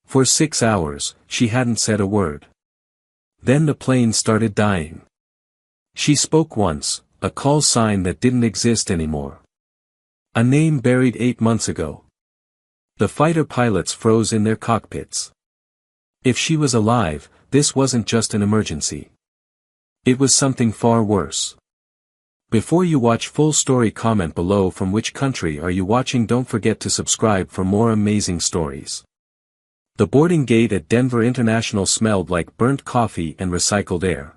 For 6 hours, she hadn't said a word. Then the plane started dying. She spoke once, a call sign that didn't exist anymore. A name buried 8 months ago. The fighter pilots froze in their cockpits. If she was alive, this wasn't just an emergency. It was something far worse. Before you watch full story, comment below from which country are you watching. Don't forget to subscribe for more amazing stories. The boarding gate at Denver International smelled like burnt coffee and recycled air.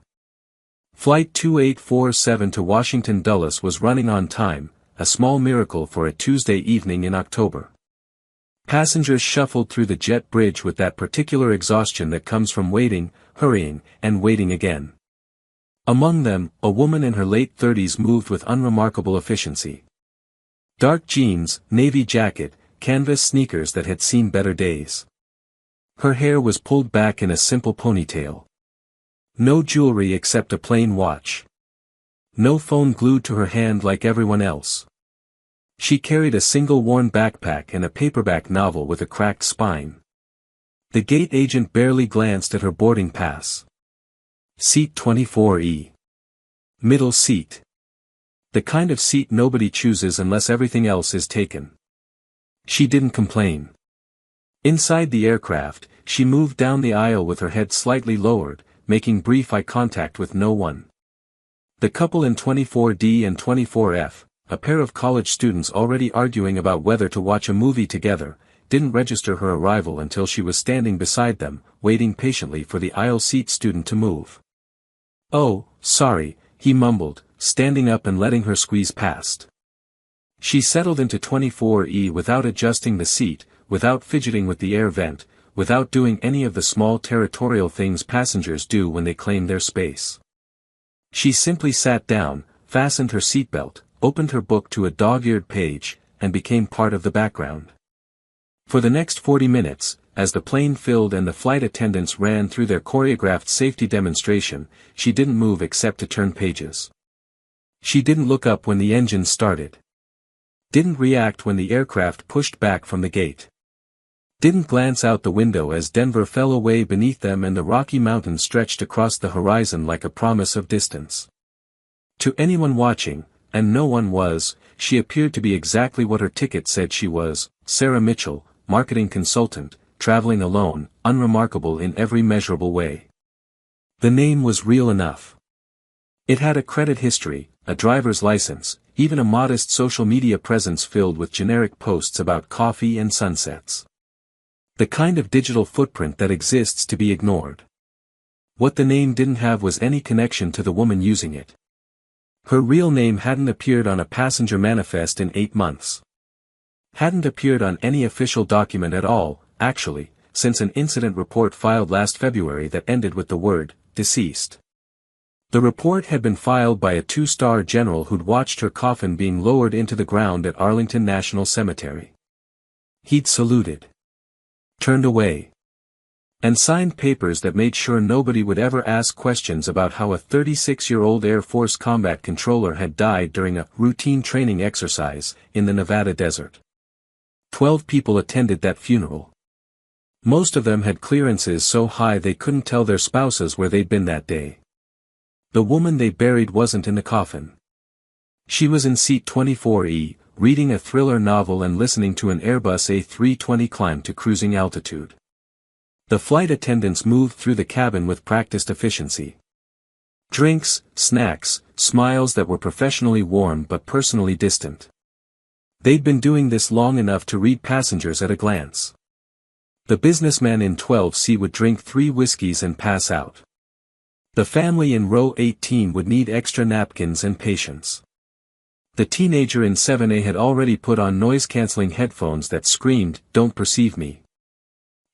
Flight 2847 to Washington Dulles was running on time, a small miracle for a Tuesday evening in October. Passengers shuffled through the jet bridge with that particular exhaustion that comes from waiting, hurrying, and waiting again. Among them, a woman in her late 30s moved with unremarkable efficiency. Dark jeans, navy jacket, canvas sneakers that had seen better days. Her hair was pulled back in a simple ponytail. No jewelry except a plain watch. No phone glued to her hand like everyone else. She carried a single worn backpack and a paperback novel with a cracked spine. The gate agent barely glanced at her boarding pass. Seat 24E. Middle seat. The kind of seat nobody chooses unless everything else is taken. She didn't complain. Inside the aircraft, she moved down the aisle with her head slightly lowered, making brief eye contact with no one. The couple in 24D and 24F, a pair of college students already arguing about whether to watch a movie together, didn't register her arrival until she was standing beside them, waiting patiently for the aisle seat student to move. "Oh, sorry," he mumbled, standing up and letting her squeeze past. She settled into 24E without adjusting the seat, without fidgeting with the air vent, without doing any of the small territorial things passengers do when they claim their space. She simply sat down, fastened her seatbelt, opened her book to a dog-eared page, and became part of the background. For the next 40 minutes, as the plane filled and the flight attendants ran through their choreographed safety demonstration, she didn't move except to turn pages. She didn't look up when the engine started. Didn't react when the aircraft pushed back from the gate. Didn't glance out the window as Denver fell away beneath them and the Rocky Mountains stretched across the horizon like a promise of distance. To anyone watching, and no one was, she appeared to be exactly what her ticket said she was: Sarah Mitchell, marketing consultant, traveling alone, unremarkable in every measurable way. The name was real enough. It had a credit history, a driver's license, even a modest social media presence filled with generic posts about coffee and sunsets. The kind of digital footprint that exists to be ignored. What the name didn't have was any connection to the woman using it. Her real name hadn't appeared on a passenger manifest in 8 months. Hadn't appeared on any official document at all, actually, since an incident report filed last February that ended with the word, "deceased." The report had been filed by a 2-star general who'd watched her coffin being lowered into the ground at Arlington National Cemetery. He'd saluted. Turned away. And signed papers that made sure nobody would ever ask questions about how a 36-year-old Air Force combat controller had died during a routine training exercise in the Nevada desert. 12 people attended that funeral. Most of them had clearances so high they couldn't tell their spouses where they'd been that day. The woman they buried wasn't in the coffin. She was in seat 24E, reading a thriller novel and listening to an Airbus A320 climb to cruising altitude. The flight attendants moved through the cabin with practiced efficiency. Drinks, snacks, smiles that were professionally warm but personally distant. They'd been doing this long enough to read passengers at a glance. The businessman in 12C would drink 3 whiskeys and pass out. The family in row 18 would need extra napkins and patience. The teenager in 7A had already put on noise-canceling headphones that screamed, "Don't perceive me."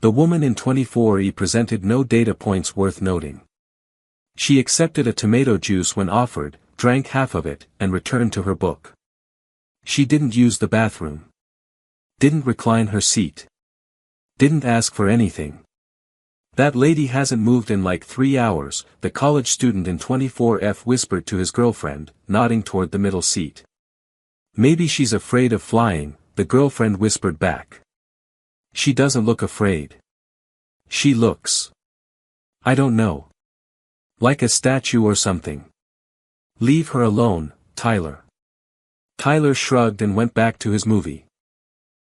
The woman in 24E presented no data points worth noting. She accepted a tomato juice when offered, drank half of it, and returned to her book. She didn't use the bathroom. Didn't recline her seat. Didn't ask for anything. "That lady hasn't moved in like 3 hours," the college student in 24F whispered to his girlfriend, nodding toward the middle seat. "Maybe she's afraid of flying," the girlfriend whispered back. "She doesn't look afraid." She looks. I don't know. Like a statue or something. Leave her alone, Tyler. Tyler shrugged and went back to his movie.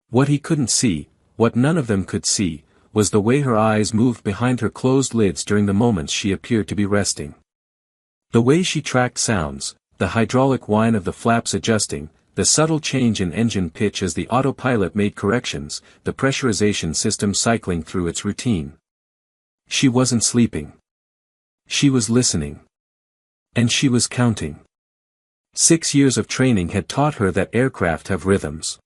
What he couldn't see, what none of them could see, was the way her eyes moved behind her closed lids during the moments she appeared to be resting. The way she tracked sounds, the hydraulic whine of the flaps adjusting, the subtle change in engine pitch as the autopilot made corrections, the pressurization system cycling through its routine. She wasn't sleeping. She was listening. And she was counting. 6 years of training had taught her that aircraft have rhythms.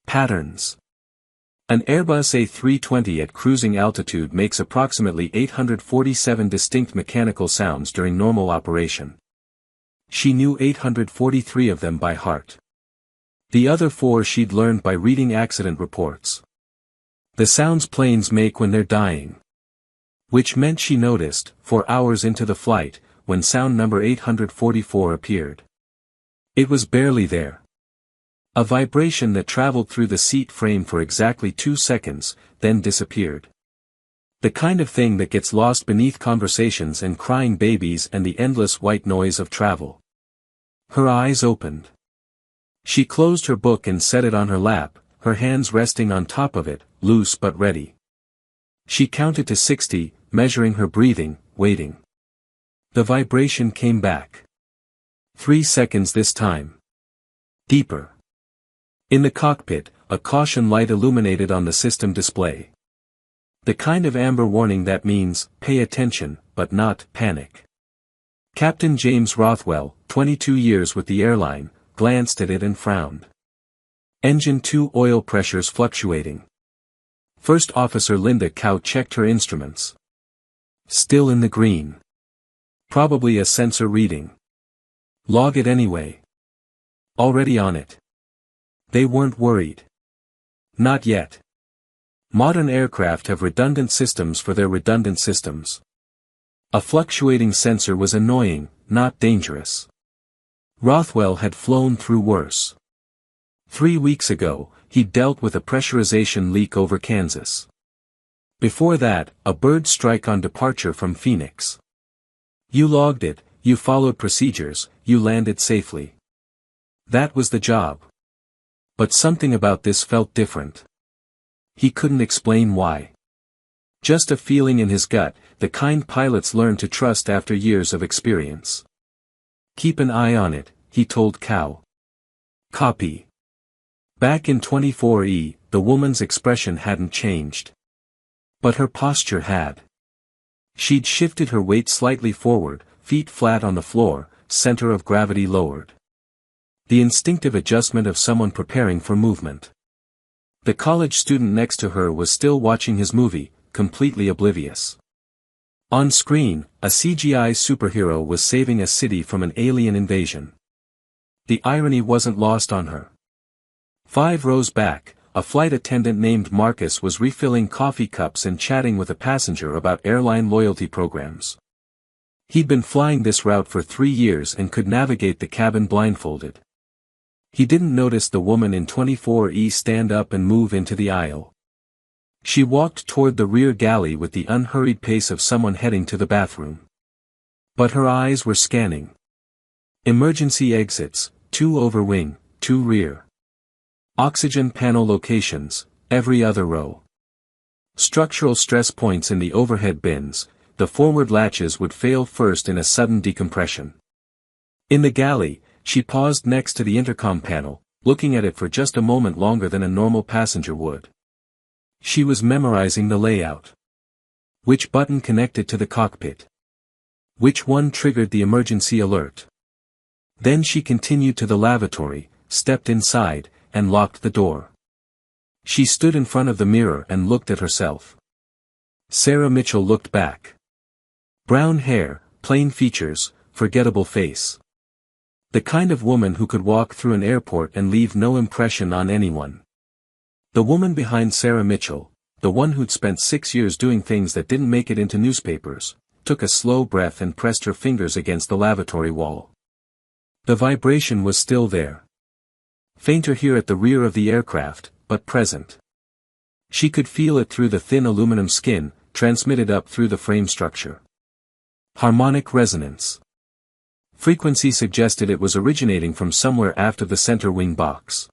Patterns. An Airbus A320 at cruising altitude makes approximately 847 distinct mechanical sounds during normal operation. She knew 843 of them by heart. The other 4 she'd learned by reading accident reports. The sounds planes make when they're dying. Which meant she noticed, 4 hours into the flight, when sound number 844 appeared. It was barely there. A vibration that traveled through the seat frame for exactly 2 seconds, then disappeared. The kind of thing that gets lost beneath conversations and crying babies and the endless white noise of travel. Her eyes opened. She closed her book and set it on her lap, her hands resting on top of it, loose but ready. She counted to 60, measuring her breathing, waiting. The vibration came back. 3 seconds this time. Deeper. In the cockpit, a caution light illuminated on the system display. The kind of amber warning that means, pay attention, but not, panic. Captain James Rothwell, 22 years with the airline, glanced at it and frowned. Engine 2 oil pressures fluctuating. First Officer Linda Cow checked her instruments. Still in the green. Probably a sensor reading. Log it anyway. Already on it. They weren't worried. Not yet. Modern aircraft have redundant systems for their redundant systems. A fluctuating sensor was annoying, not dangerous. Rothwell had flown through worse. 3 weeks ago, he'd dealt with a pressurization leak over Kansas. Before that, a bird strike on departure from Phoenix. You logged it, you followed procedures, you landed safely. That was the job. But something about this felt different. He couldn't explain why. Just a feeling in his gut, the kind pilots learn to trust after years of experience. Keep an eye on it, he told Cow. Copy. Back in 24E, the woman's expression hadn't changed. But her posture had. She'd shifted her weight slightly forward, feet flat on the floor, center of gravity lowered. The instinctive adjustment of someone preparing for movement. The college student next to her was still watching his movie, completely oblivious. On screen, a CGI superhero was saving a city from an alien invasion. The irony wasn't lost on her. 5 rows back, a flight attendant named Marcus was refilling coffee cups and chatting with a passenger about airline loyalty programs. He'd been flying this route for 3 years and could navigate the cabin blindfolded. He didn't notice the woman in 24E stand up and move into the aisle. She walked toward the rear galley with the unhurried pace of someone heading to the bathroom. But her eyes were scanning. Emergency exits, 2 over wing, 2 rear. Oxygen panel locations, every other row. Structural stress points in the overhead bins, the forward latches would fail first in a sudden decompression. In the galley, she paused next to the intercom panel, looking at it for just a moment longer than a normal passenger would. She was memorizing the layout. Which button connected to the cockpit? Which one triggered the emergency alert? Then she continued to the lavatory, stepped inside, and locked the door. She stood in front of the mirror and looked at herself. Sarah Mitchell looked back. Brown hair, plain features, forgettable face. The kind of woman who could walk through an airport and leave no impression on anyone. The woman behind Sarah Mitchell, the one who'd spent 6 years doing things that didn't make it into newspapers, took a slow breath and pressed her fingers against the lavatory wall. The vibration was still there. Fainter here at the rear of the aircraft, but present. She could feel it through the thin aluminum skin, transmitted up through the frame structure. Harmonic resonance. Frequency suggested it was originating from somewhere after the center wing box.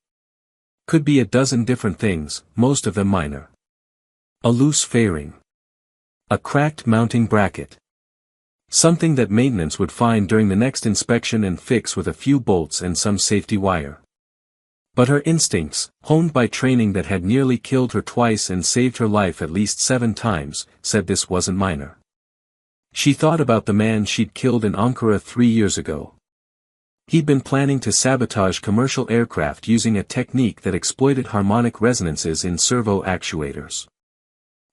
Could be a dozen different things, most of them minor. A loose fairing. A cracked mounting bracket. Something that maintenance would find during the next inspection and fix with a few bolts and some safety wire. But her instincts, honed by training that had nearly killed her twice and saved her life at least 7 times, said this wasn't minor. She thought about the man she'd killed in Ankara 3 years ago. He'd been planning to sabotage commercial aircraft using a technique that exploited harmonic resonances in servo actuators.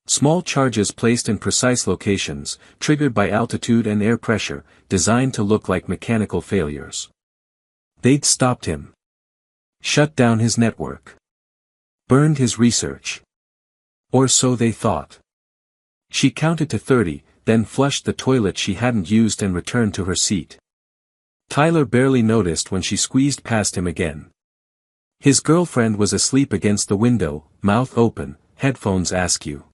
Small charges placed in precise locations, triggered by altitude and air pressure, designed to look like mechanical failures. They'd stopped him. Shut down his network. Burned his research. Or so they thought. She counted to 30, then flushed the toilet she hadn't used and returned to her seat. Tyler barely noticed when she squeezed past him again. His girlfriend was asleep against the window, mouth open, headphones askew.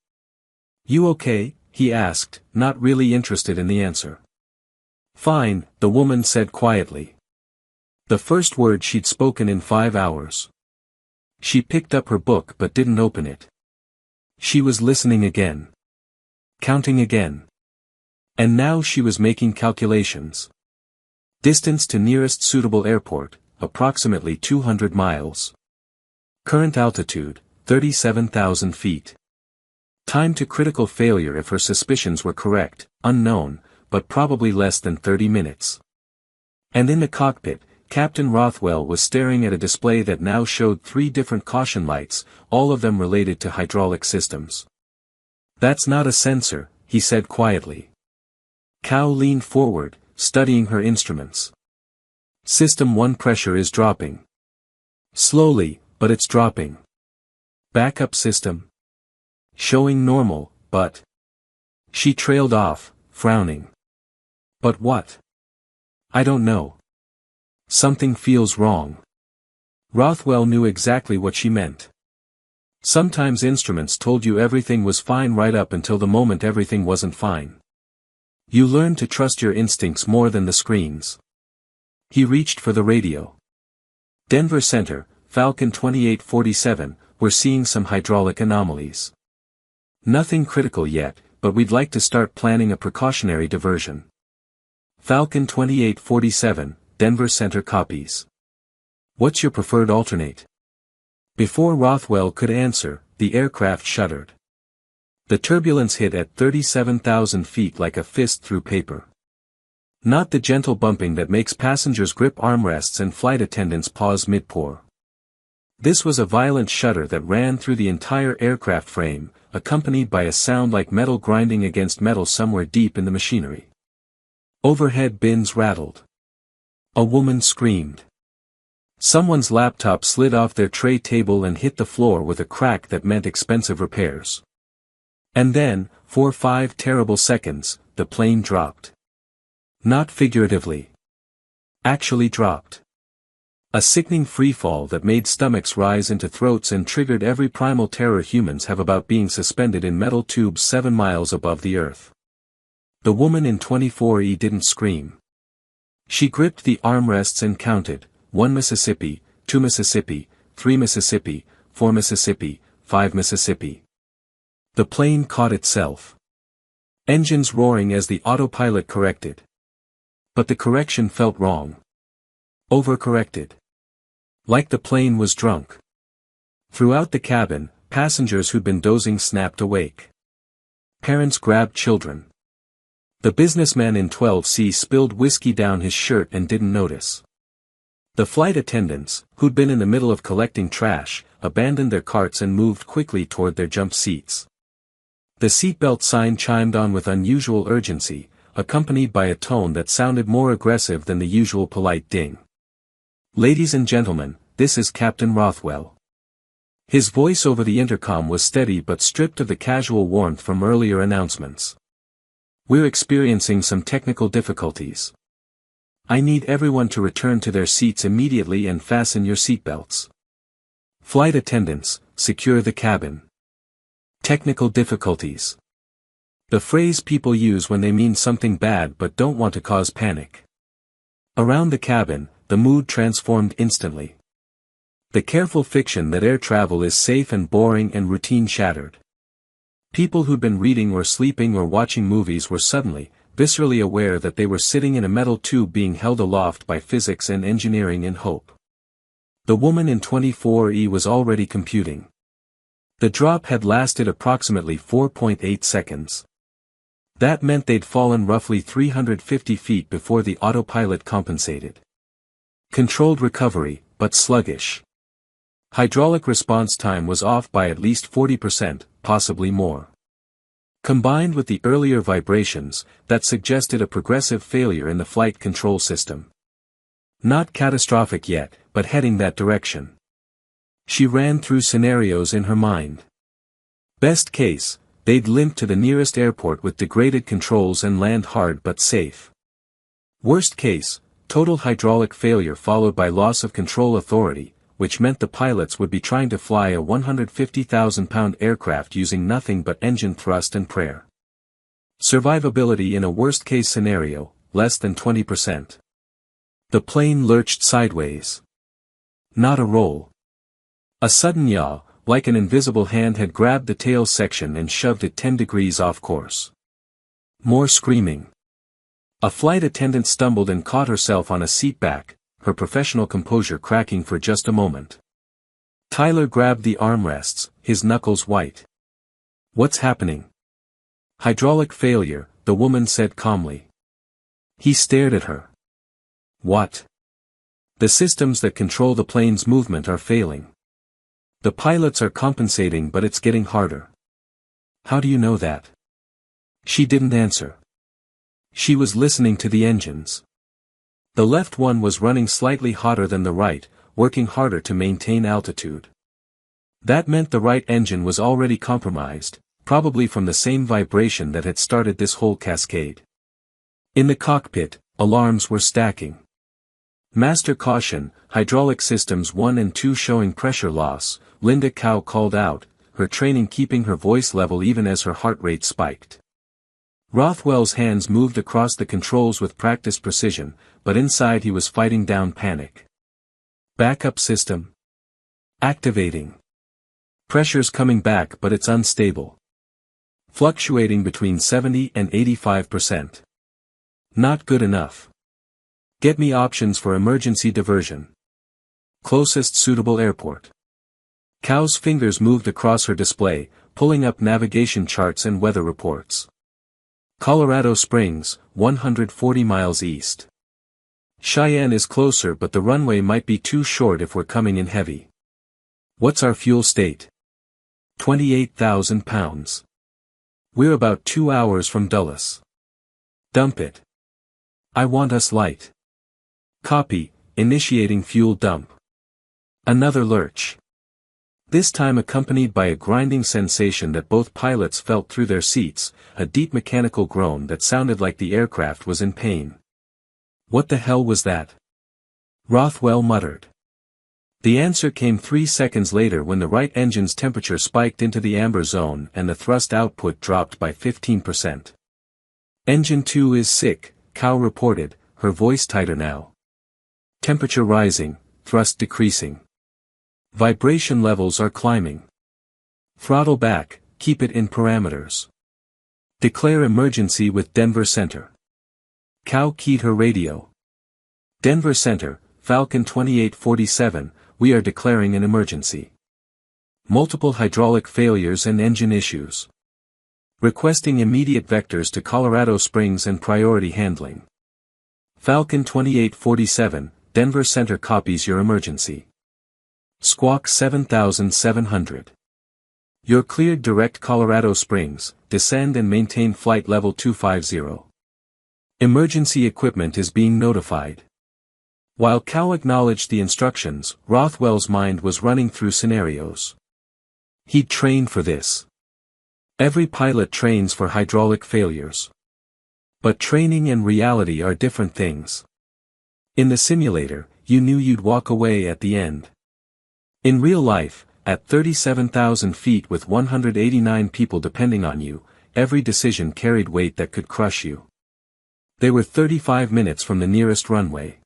"You okay?" he asked, not really interested in the answer. "Fine," the woman said quietly. The first word she'd spoken in 5 hours. She picked up her book but didn't open it. She was listening again. Counting again. And now she was making calculations. Distance to nearest suitable airport, approximately 200 miles. Current altitude, 37,000 feet. Time to critical failure if her suspicions were correct, unknown, but probably less than 30 minutes. And in the cockpit, Captain Rothwell was staring at a display that now showed 3 different caution lights, all of them related to hydraulic systems. "That's not a sensor," he said quietly. Cow leaned forward, studying her instruments. "System 1 pressure is dropping. Slowly, but it's dropping. Backup system. Showing normal, but..." She trailed off, frowning. "But what?" "I don't know. Something feels wrong." Rothwell knew exactly what she meant. Sometimes instruments told you everything was fine right up until the moment everything wasn't fine. You learn to trust your instincts more than the screens. He reached for the radio. "Denver Center, Falcon 2847, we're seeing some hydraulic anomalies. Nothing critical yet, but we'd like to start planning a precautionary diversion." Falcon 2847, Denver Center copies. "What's your preferred alternate?" Before Rothwell could answer, the aircraft shuddered. The turbulence hit at 37,000 feet like a fist through paper. Not the gentle bumping that makes passengers grip armrests and flight attendants pause mid-pour. This was a violent shudder that ran through the entire aircraft frame, accompanied by a sound like metal grinding against metal somewhere deep in the machinery. Overhead bins rattled. A woman screamed. Someone's laptop slid off their tray table and hit the floor with a crack that meant expensive repairs. And then, for 5 terrible seconds, the plane dropped. Not figuratively. Actually dropped. A sickening freefall that made stomachs rise into throats and triggered every primal terror humans have about being suspended in metal tubes 7 miles above the earth. The woman in 24E didn't scream. She gripped the armrests and counted, 1 Mississippi, 2 Mississippi, 3 Mississippi, 4 Mississippi, 5 Mississippi. The plane caught itself. Engines roaring as the autopilot corrected. But the correction felt wrong. Overcorrected. Like the plane was drunk. Throughout the cabin, passengers who'd been dozing snapped awake. Parents grabbed children. The businessman in 12C spilled whiskey down his shirt and didn't notice. The flight attendants, who'd been in the middle of collecting trash, abandoned their carts and moved quickly toward their jump seats. The seatbelt sign chimed on with unusual urgency, accompanied by a tone that sounded more aggressive than the usual polite ding. "Ladies and gentlemen, this is Captain Rothwell." His voice over the intercom was steady but stripped of the casual warmth from earlier announcements. "We're experiencing some technical difficulties. I need everyone to return to their seats immediately and fasten your seatbelts. Flight attendants, secure the cabin. Technical difficulties. The phrase people use when they mean something bad but don't want to cause panic. Around the cabin, the mood transformed instantly. The careful fiction that air travel is safe and boring and routine shattered. People who'd been reading or sleeping or watching movies were suddenly, viscerally aware that they were sitting in a metal tube being held aloft by physics and engineering and hope. The woman in 24E was already computing. The drop had lasted approximately 4.8 seconds. That meant they'd fallen roughly 350 feet before the autopilot compensated. Controlled recovery, but sluggish. Hydraulic response time was off by at least 40%, possibly more. Combined with the earlier vibrations, that suggested a progressive failure in the flight control system. Not catastrophic yet, but heading that direction. She ran through scenarios in her mind. Best case, they'd limp to the nearest airport with degraded controls and land hard but safe. Worst case, total hydraulic failure followed by loss of control authority, which meant the pilots would be trying to fly a 150,000-pound aircraft using nothing but engine thrust and prayer. Survivability in a worst-case scenario, less than 20%. The plane lurched sideways. Not a roll. A sudden yaw, like an invisible hand had grabbed the tail section and shoved it 10 degrees off course. More screaming. A flight attendant stumbled and caught herself on a seat back, her professional composure cracking for just a moment. Tyler grabbed the armrests, his knuckles white. "What's happening?" "Hydraulic failure," the woman said calmly. He stared at her. "What?" "The systems that control the plane's movement are failing. The pilots are compensating but it's getting harder." "How do you know that?" She didn't answer. She was listening to the engines. The left one was running slightly hotter than the right, working harder to maintain altitude. That meant the right engine was already compromised, probably from the same vibration that had started this whole cascade. In the cockpit, alarms were stacking. "Master caution, hydraulic systems 1 and 2 showing pressure loss," Linda Cow called out, her training keeping her voice level even as her heart rate spiked. Rothwell's hands moved across the controls with practiced precision, but inside he was fighting down panic. "Backup system activating. Pressure's coming back but it's unstable. Fluctuating between 70 and 85%. Not good enough. Get me options for emergency diversion. Closest suitable airport." Cow's fingers moved across her display, pulling up navigation charts and weather reports. "Colorado Springs, 140 miles east. Cheyenne is closer but the runway might be too short if we're coming in heavy. What's our fuel state?" 28,000 pounds. We're about 2 hours from Dulles. Dump it. I want us light. Copy, initiating fuel dump. Another lurch. This time accompanied by a grinding sensation that both pilots felt through their seats, a deep mechanical groan that sounded like the aircraft was in pain. "What the hell was that?" Rothwell muttered. The answer came 3 seconds later when the right engine's temperature spiked into the amber zone and the thrust output dropped by 15%. "Engine 2 is sick," Cow reported, her voice tighter now. "Temperature rising, thrust decreasing. Vibration levels are climbing. Throttle back, keep it in parameters. Declare emergency with Denver Center." Cow keyed her radio. "Denver Center, Falcon 2847, we are declaring an emergency. Multiple hydraulic failures and engine issues. Requesting immediate vectors to Colorado Springs and priority handling. Falcon 2847, Denver Center copies your emergency. Squawk 7700. You're cleared direct Colorado Springs, descend and maintain flight level 250. Emergency equipment is being notified." While Cow acknowledged the instructions, Rothwell's mind was running through scenarios. He'd trained for this. Every pilot trains for hydraulic failures. But training and reality are different things. In the simulator, you knew you'd walk away at the end. In real life, at 37,000 feet with 189 people depending on you, every decision carried weight that could crush you. They were 35 minutes from the nearest runway.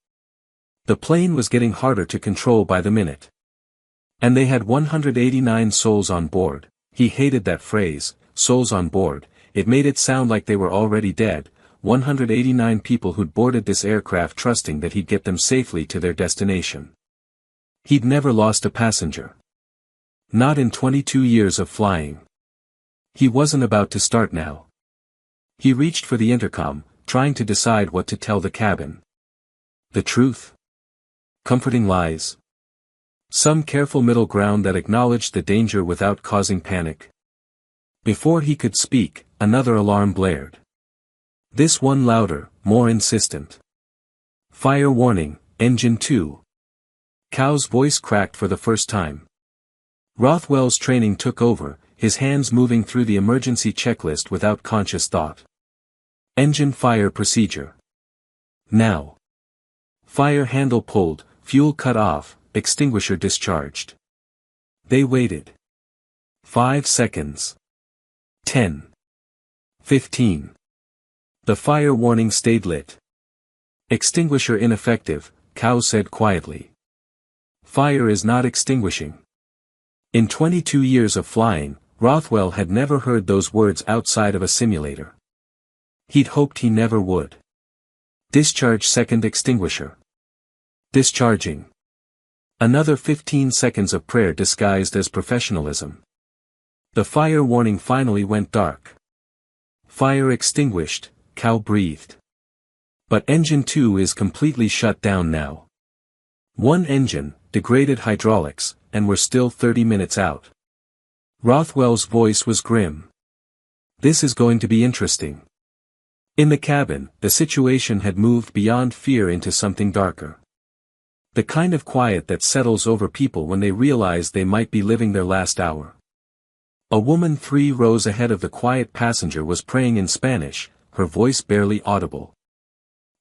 The plane was getting harder to control by the minute. And they had 189 souls on board. He hated that phrase, souls on board. It made it sound like they were already dead. 189 people who'd boarded this aircraft trusting that he'd get them safely to their destination. He'd never lost a passenger. Not in 22 years of flying. He wasn't about to start now. He reached for the intercom, trying to decide what to tell the cabin. The truth? Comforting lies? Some careful middle ground that acknowledged the danger without causing panic? Before he could speak, another alarm blared. This one louder, more insistent. Fire warning, engine 2. Cow's voice cracked for the first time. Rothwell's training took over, his hands moving through the emergency checklist without conscious thought. Engine fire procedure. Now. Fire handle pulled, fuel cut off, extinguisher discharged. They waited. 5 seconds. 10. 15. The fire warning stayed lit. Extinguisher ineffective, Cow said quietly. Fire is not extinguishing. In 22 years of flying, Rothwell had never heard those words outside of a simulator. He'd hoped he never would. Discharge second extinguisher. Discharging. Another 15 seconds of prayer disguised as professionalism. The fire warning finally went dark. Fire extinguished, Cow breathed. But engine 2 is completely shut down now. One engine, degraded hydraulics, and we're still 30 minutes out. Rothwell's voice was grim. This is going to be interesting. In the cabin, the situation had moved beyond fear into something darker. The kind of quiet that settles over people when they realize they might be living their last hour. A woman 3 rows ahead of the quiet passenger was praying in Spanish, her voice barely audible.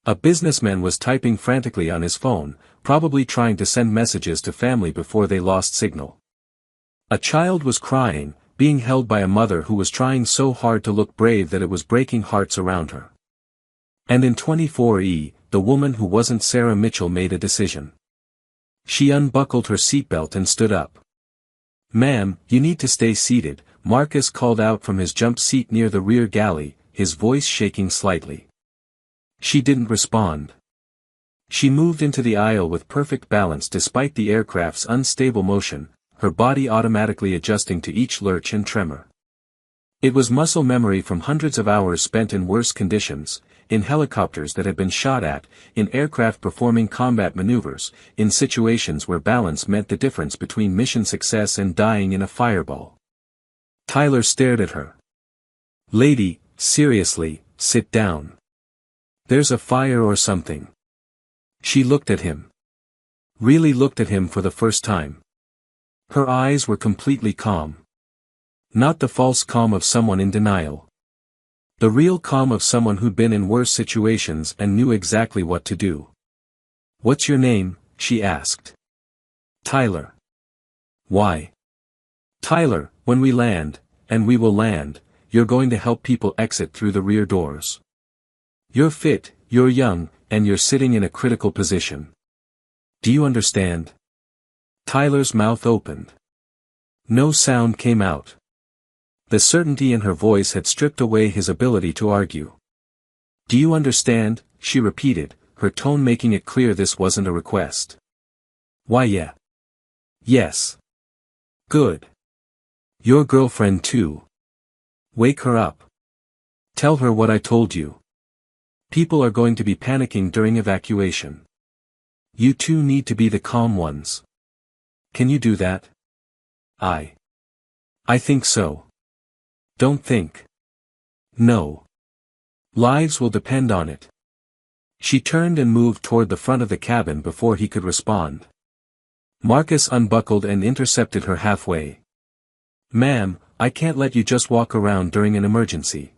A businessman was typing frantically on his phone, probably trying to send messages to family before they lost signal. A child was crying, being held by a mother who was trying so hard to look brave that it was breaking hearts around her. And in 24E, the woman who wasn't Sarah Mitchell made a decision. She unbuckled her seatbelt and stood up. "Ma'am, you need to stay seated," Marcus called out from his jump seat near the rear galley, his voice shaking slightly. She didn't respond. She moved into the aisle with perfect balance despite the aircraft's unstable motion, her body automatically adjusting to each lurch and tremor. It was muscle memory from hundreds of hours spent in worse conditions, in helicopters that had been shot at, in aircraft performing combat maneuvers, in situations where balance meant the difference between mission success and dying in a fireball. Tyler stared at her. "Lady, seriously, sit down. There's a fire or something." She looked at him. Really looked at him for the first time. Her eyes were completely calm. Not the false calm of someone in denial. The real calm of someone who'd been in worse situations and knew exactly what to do. "What's your name?" she asked. "Tyler." "Why?" "Tyler, when we land, and we will land, you're going to help people exit through the rear doors. You're fit, you're young, and you're sitting in a critical position. Do you understand?" Tyler's mouth opened. No sound came out. The certainty in her voice had stripped away his ability to argue. "Do you understand?" she repeated, her tone making it clear this wasn't a request. "Why yeah. Yes. Good. Your girlfriend too. Wake her up. Tell her what I told you. People are going to be panicking during evacuation. You two need to be the calm ones. Can you do that?" I think so." "Don't think." "No. Lives will depend on it." She turned and moved toward the front of the cabin before he could respond. Marcus unbuckled and intercepted her halfway. "Ma'am, I can't let you just walk around during an emergency.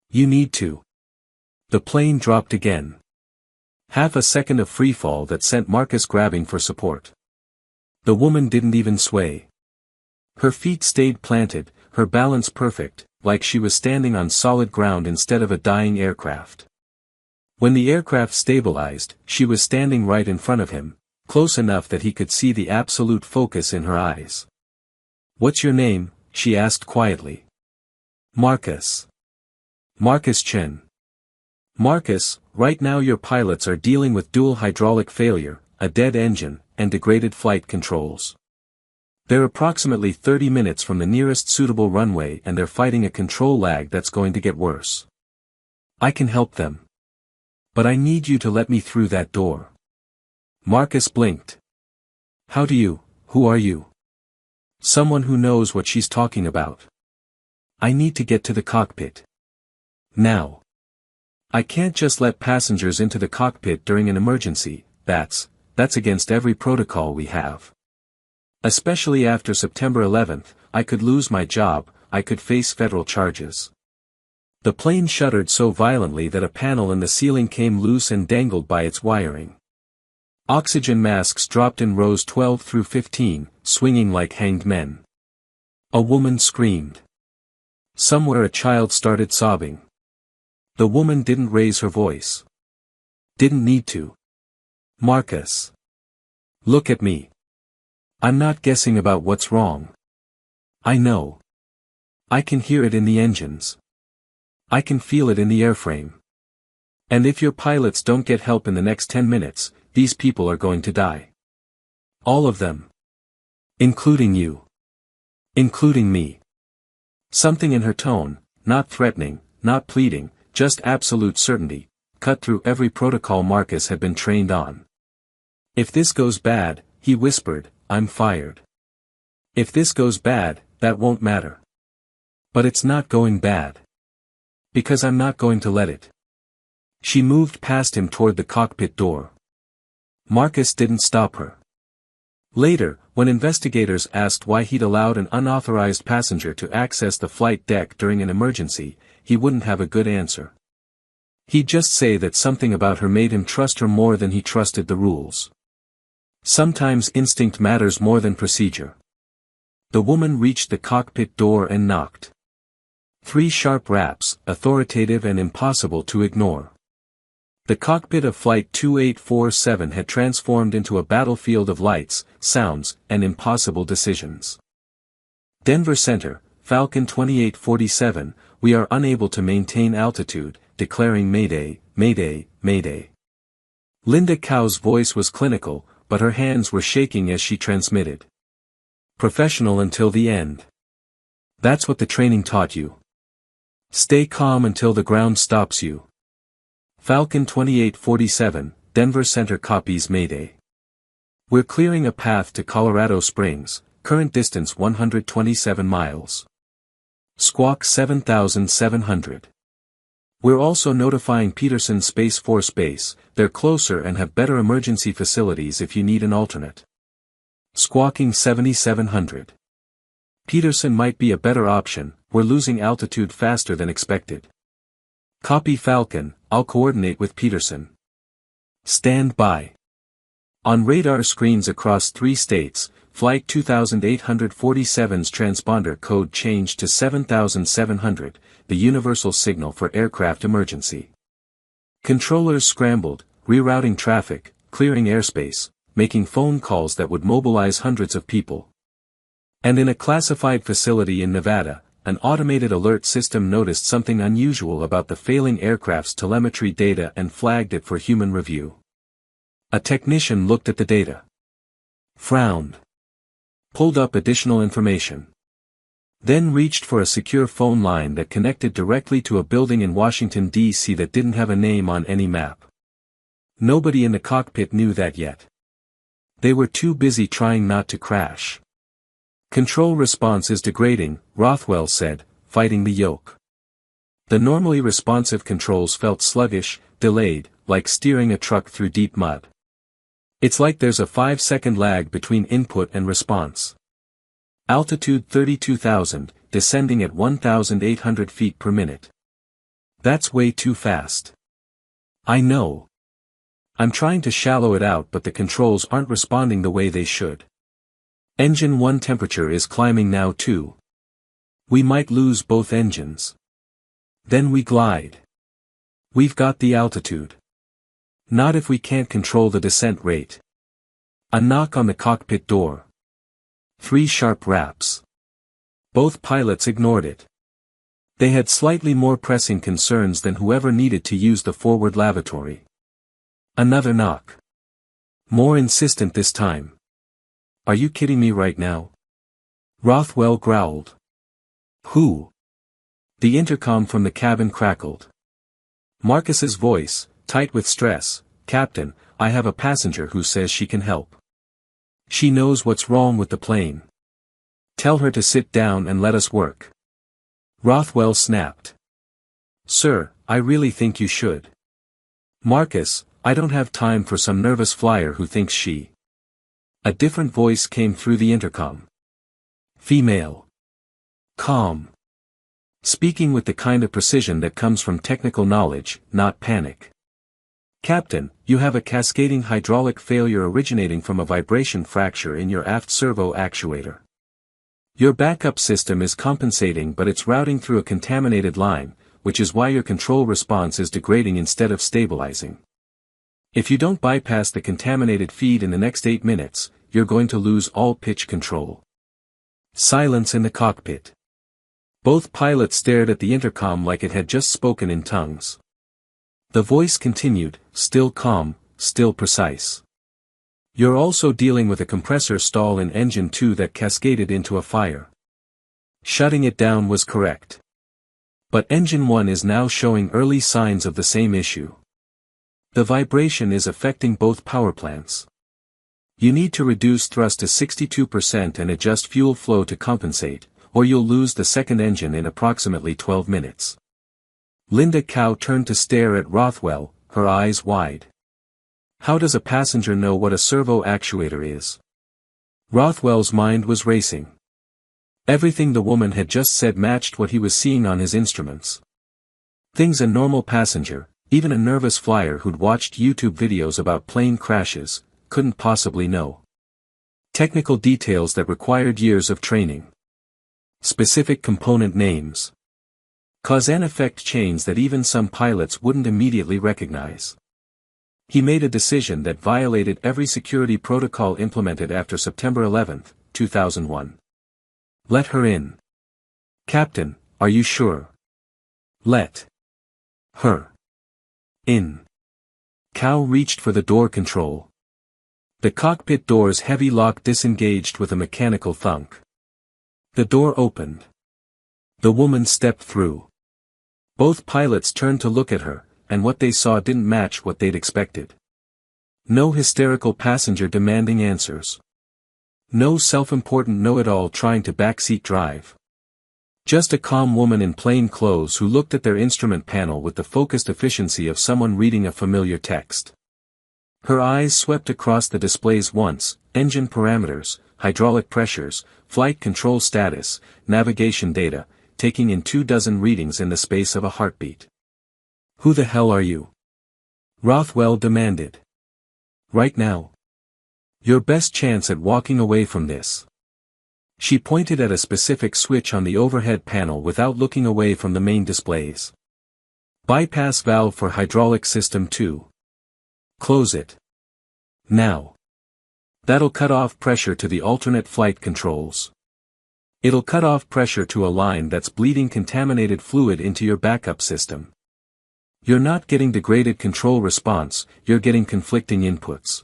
You need to." The plane dropped again. Half a second of freefall that sent Marcus grabbing for support. The woman didn't even sway. Her feet stayed planted, her balance perfect, like she was standing on solid ground instead of a dying aircraft. When the aircraft stabilized, she was standing right in front of him, close enough that he could see the absolute focus in her eyes. "What's your name?" she asked quietly. "Marcus. Marcus Chen." "Marcus, right now your pilots are dealing with dual hydraulic failure, a dead engine, and degraded flight controls. They're approximately 30 minutes from the nearest suitable runway and they're fighting a control lag that's going to get worse. I can help them. But I need you to let me through that door." Marcus blinked. Who are you?" "Someone who knows what she's talking about. I need to get to the cockpit. Now. I can't just let passengers into the cockpit during an emergency, that's against every protocol we have. Especially after September 11th, I could lose my job, I could face federal charges." The plane shuddered so violently that a panel in the ceiling came loose and dangled by its wiring. Oxygen masks dropped in rows 12 through 15, swinging like hanged men. A woman screamed. Somewhere a child started sobbing. The woman didn't raise her voice. Didn't need to. "Marcus. Look at me. I'm not guessing about what's wrong. I know. I can hear it in the engines. I can feel it in the airframe. And if your pilots don't get help in the next 10 minutes, these people are going to die. All of them. Including you. Including me." Something in her tone, not threatening, not pleading, just absolute certainty, cut through every protocol Marcus had been trained on. "If this goes bad," he whispered, "I'm fired. If this goes bad, that won't matter. But it's not going bad. Because I'm not going to let it." She moved past him toward the cockpit door. Marcus didn't stop her. Later, when investigators asked why he'd allowed an unauthorized passenger to access the flight deck during an emergency, he wouldn't have a good answer. He'd just say that something about her made him trust her more than he trusted the rules. Sometimes instinct matters more than procedure. The woman reached the cockpit door and knocked. 3 sharp raps, authoritative and impossible to ignore. The cockpit of Flight 2847 had transformed into a battlefield of lights, sounds, and impossible decisions. "Denver Center, Falcon 2847, we are unable to maintain altitude, declaring Mayday, Mayday, Mayday." Linda Cow's voice was clinical, but her hands were shaking as she transmitted. "Professional until the end. That's what the training taught you. Stay calm until the ground stops you. Falcon 2847, Denver Center copies Mayday. We're clearing a path to Colorado Springs, current distance 127 miles. Squawk 7700. We're also notifying Peterson Space Force Base, they're closer and have better emergency facilities if you need an alternate. Squawking 7700. Peterson might be a better option, we're losing altitude faster than expected. Copy Falcon, I'll coordinate with Peterson. Stand by. On radar screens across 3 states, Flight 2847's transponder code changed to 7700, the universal signal for aircraft emergency. Controllers scrambled, rerouting traffic, clearing airspace, making phone calls that would mobilize hundreds of people. And in a classified facility in Nevada, an automated alert system noticed something unusual about the failing aircraft's telemetry data and flagged it for human review. A technician looked at the data. Frowned. Pulled up additional information. Then reached for a secure phone line that connected directly to a building in Washington, D.C. that didn't have a name on any map. Nobody in the cockpit knew that yet. They were too busy trying not to crash. Control response is degrading, Rothwell said, fighting the yoke. The normally responsive controls felt sluggish, delayed, like steering a truck through deep mud. It's like there's a 5-second lag between input and response. Altitude 32,000, descending at 1,800 feet per minute. That's way too fast. I know. I'm trying to shallow it out, but the controls aren't responding the way they should. Engine 1 temperature is climbing now too. We might lose both engines. Then we glide. We've got the altitude. Not if we can't control the descent rate. A knock on the cockpit door. 3 sharp raps. Both pilots ignored it. They had slightly more pressing concerns than whoever needed to use the forward lavatory. Another knock. More insistent this time. Are you kidding me right now? Rothwell growled. Who? The intercom from the cabin crackled. Marcus's voice, tight with stress. Captain, I have a passenger who says she can help. She knows what's wrong with the plane. Tell her to sit down and let us work. Rothwell snapped. Sir, I really think you should. Marcus, I don't have time for some nervous flyer who thinks she. A different voice came through the intercom. Female. Calm. Speaking with the kind of precision that comes from technical knowledge, not panic. Captain, you have a cascading hydraulic failure originating from a vibration fracture in your aft servo actuator. Your backup system is compensating, but it's routing through a contaminated line, which is why your control response is degrading instead of stabilizing. If you don't bypass the contaminated feed in the next 8 minutes, you're going to lose all pitch control. Silence in the cockpit. Both pilots stared at the intercom like it had just spoken in tongues. The voice continued, still calm, still precise. You're also dealing with a compressor stall in engine 2 that cascaded into a fire. Shutting it down was correct. But engine 1 is now showing early signs of the same issue. The vibration is affecting both power plants. You need to reduce thrust to 62% and adjust fuel flow to compensate, or you'll lose the second engine in approximately 12 minutes. Linda Cow turned to stare at Rothwell, her eyes wide. How does a passenger know what a servo actuator is? Rothwell's mind was racing. Everything the woman had just said matched what he was seeing on his instruments. Things a normal passenger, even a nervous flyer who'd watched YouTube videos about plane crashes, couldn't possibly know. Technical details that required years of training. Specific component names. Cause and effect chains that even some pilots wouldn't immediately recognize. He made a decision that violated every security protocol implemented after September 11, 2001. Let her in. Captain, are you sure? Let her in. Cow reached for the door control. The cockpit door's heavy lock disengaged with a mechanical thunk. The door opened. The woman stepped through. Both pilots turned to look at her, and what they saw didn't match what they'd expected. No hysterical passenger demanding answers. No self-important know-it-all trying to backseat drive. Just a calm woman in plain clothes who looked at their instrument panel with the focused efficiency of someone reading a familiar text. Her eyes swept across the displays once: engine parameters, hydraulic pressures, flight control status, navigation data, taking in 24 readings in the space of a heartbeat. Who the hell are you? Rothwell demanded. Right now. Your best chance at walking away from this. She pointed at a specific switch on the overhead panel without looking away from the main displays. Bypass valve for hydraulic system 2. Close it. Now. That'll cut off pressure to the alternate flight controls. It'll cut off pressure to a line that's bleeding contaminated fluid into your backup system. You're not getting degraded control response, you're getting conflicting inputs.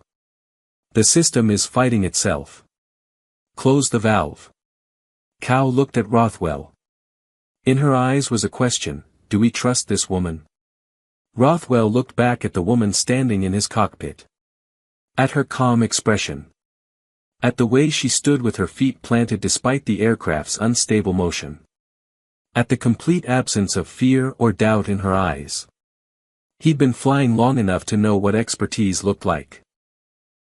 The system is fighting itself. Close the valve. Cow looked at Rothwell. In her eyes was a question: do we trust this woman? Rothwell looked back at the woman standing in his cockpit. At her calm expression. At the way she stood with her feet planted despite the aircraft's unstable motion. At the complete absence of fear or doubt in her eyes. He'd been flying long enough to know what expertise looked like.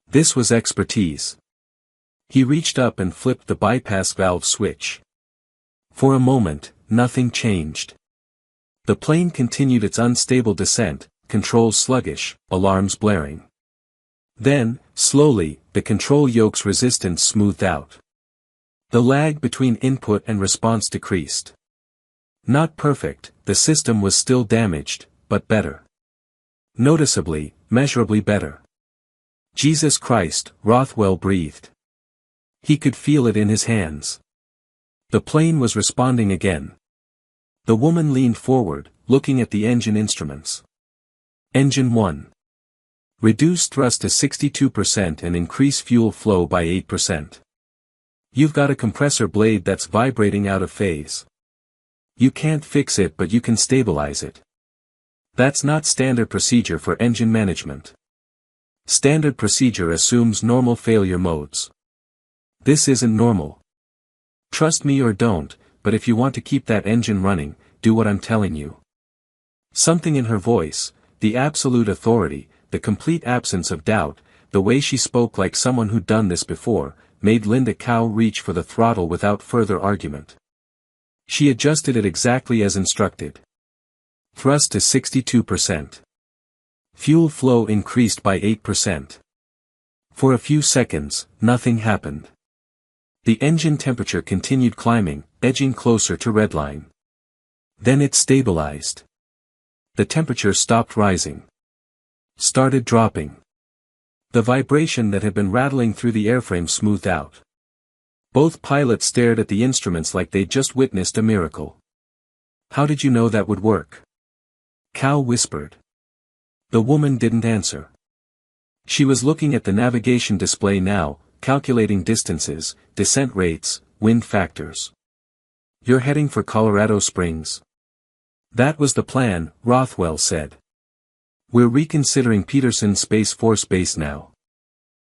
This was expertise. He reached up and flipped the bypass valve switch. For a moment, nothing changed. The plane continued its unstable descent, controls sluggish, alarms blaring. Then, slowly, the control yoke's resistance smoothed out. The lag between input and response decreased. Not perfect, the system was still damaged, but better. Noticeably, measurably better. Jesus Christ, Rothwell breathed. He could feel it in his hands. The plane was responding again. The woman leaned forward, looking at the engine instruments. Engine 1. Reduce thrust to 62% and increase fuel flow by 8%. You've got a compressor blade that's vibrating out of phase. You can't fix it, but you can stabilize it. That's not standard procedure for engine management. Standard procedure assumes normal failure modes. This isn't normal. Trust me or don't, but if you want to keep that engine running, do what I'm telling you. Something in her voice, the absolute authority, the complete absence of doubt, the way she spoke like someone who'd done this before, made Linda Cow reach for the throttle without further argument. She adjusted it exactly as instructed. Thrust to 62%. Fuel flow increased by 8%. For a few seconds, nothing happened. The engine temperature continued climbing, edging closer to redline. Then it stabilized. The temperature stopped rising. Started dropping. The vibration that had been rattling through the airframe smoothed out. Both pilots stared at the instruments like they'd just witnessed a miracle. How did you know that would work? Cow whispered. The woman didn't answer. She was looking at the navigation display now, calculating distances, descent rates, wind factors. You're heading for Colorado Springs. That was the plan, Rothwell said. We're reconsidering Peterson Space Force Base now.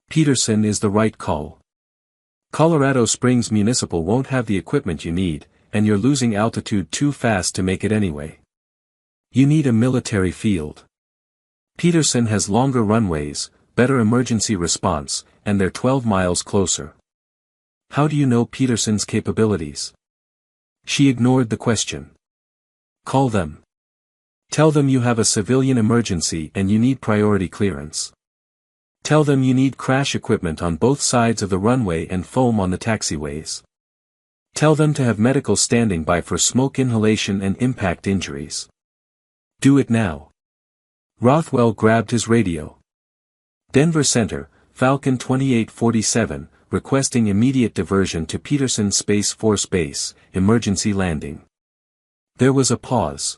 Peterson is the right call. Colorado Springs Municipal won't have the equipment you need, and you're losing altitude too fast to make it anyway. You need a military field. Peterson has longer runways, better emergency response, and they're 12 miles closer. How do you know Peterson's capabilities? She ignored the question. Call them. Tell them you have a civilian emergency and you need priority clearance. Tell them you need crash equipment on both sides of the runway and foam on the taxiways. Tell them to have medical standing by for smoke inhalation and impact injuries. Do it now. Rothwell grabbed his radio. Denver Center, Falcon 2847, requesting immediate diversion to Peterson Space Force Base, emergency landing. There was a pause.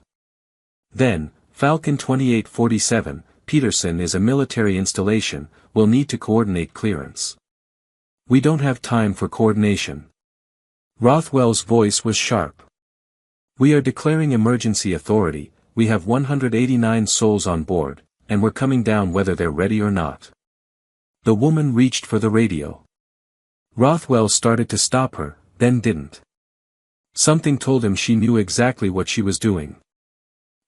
Then, Falcon 2847, Peterson is a military installation, will need to coordinate clearance. We don't have time for coordination. Rothwell's voice was sharp. We are declaring emergency authority, we have 189 souls on board, and we're coming down whether they're ready or not. The woman reached for the radio. Rothwell started to stop her, then didn't. Something told him she knew exactly what she was doing.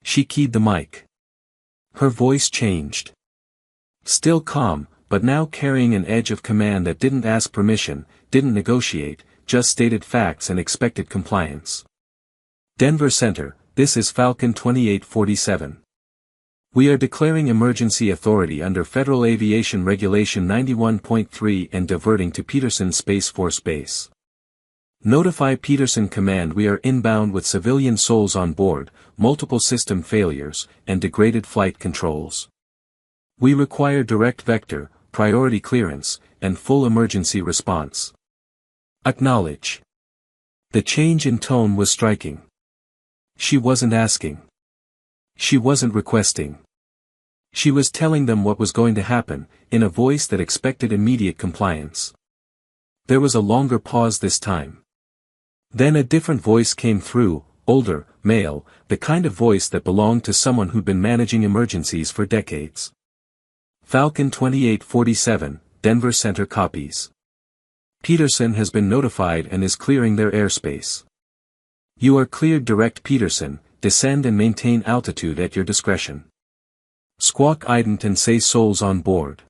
She keyed the mic. Her voice changed. Still calm, but now carrying an edge of command that didn't ask permission, didn't negotiate, just stated facts and expected compliance. Denver Center, this is Falcon 2847. We are declaring emergency authority under Federal Aviation Regulation 91.3 and diverting to Peterson Space Force Base. Notify Peterson Command we are inbound with civilian souls on board, multiple system failures, and degraded flight controls. We require direct vector, priority clearance, and full emergency response. Acknowledge. The change in tone was striking. She wasn't asking. She wasn't requesting. She was telling them what was going to happen, in a voice that expected immediate compliance. There was a longer pause this time. Then a different voice came through, older, male, the kind of voice that belonged to someone who'd been managing emergencies for decades. Falcon 2847, Denver Center copies. Peterson has been notified and is clearing their airspace. You are cleared. Direct Peterson, descend and maintain altitude at your discretion. Squawk ident and say souls on board.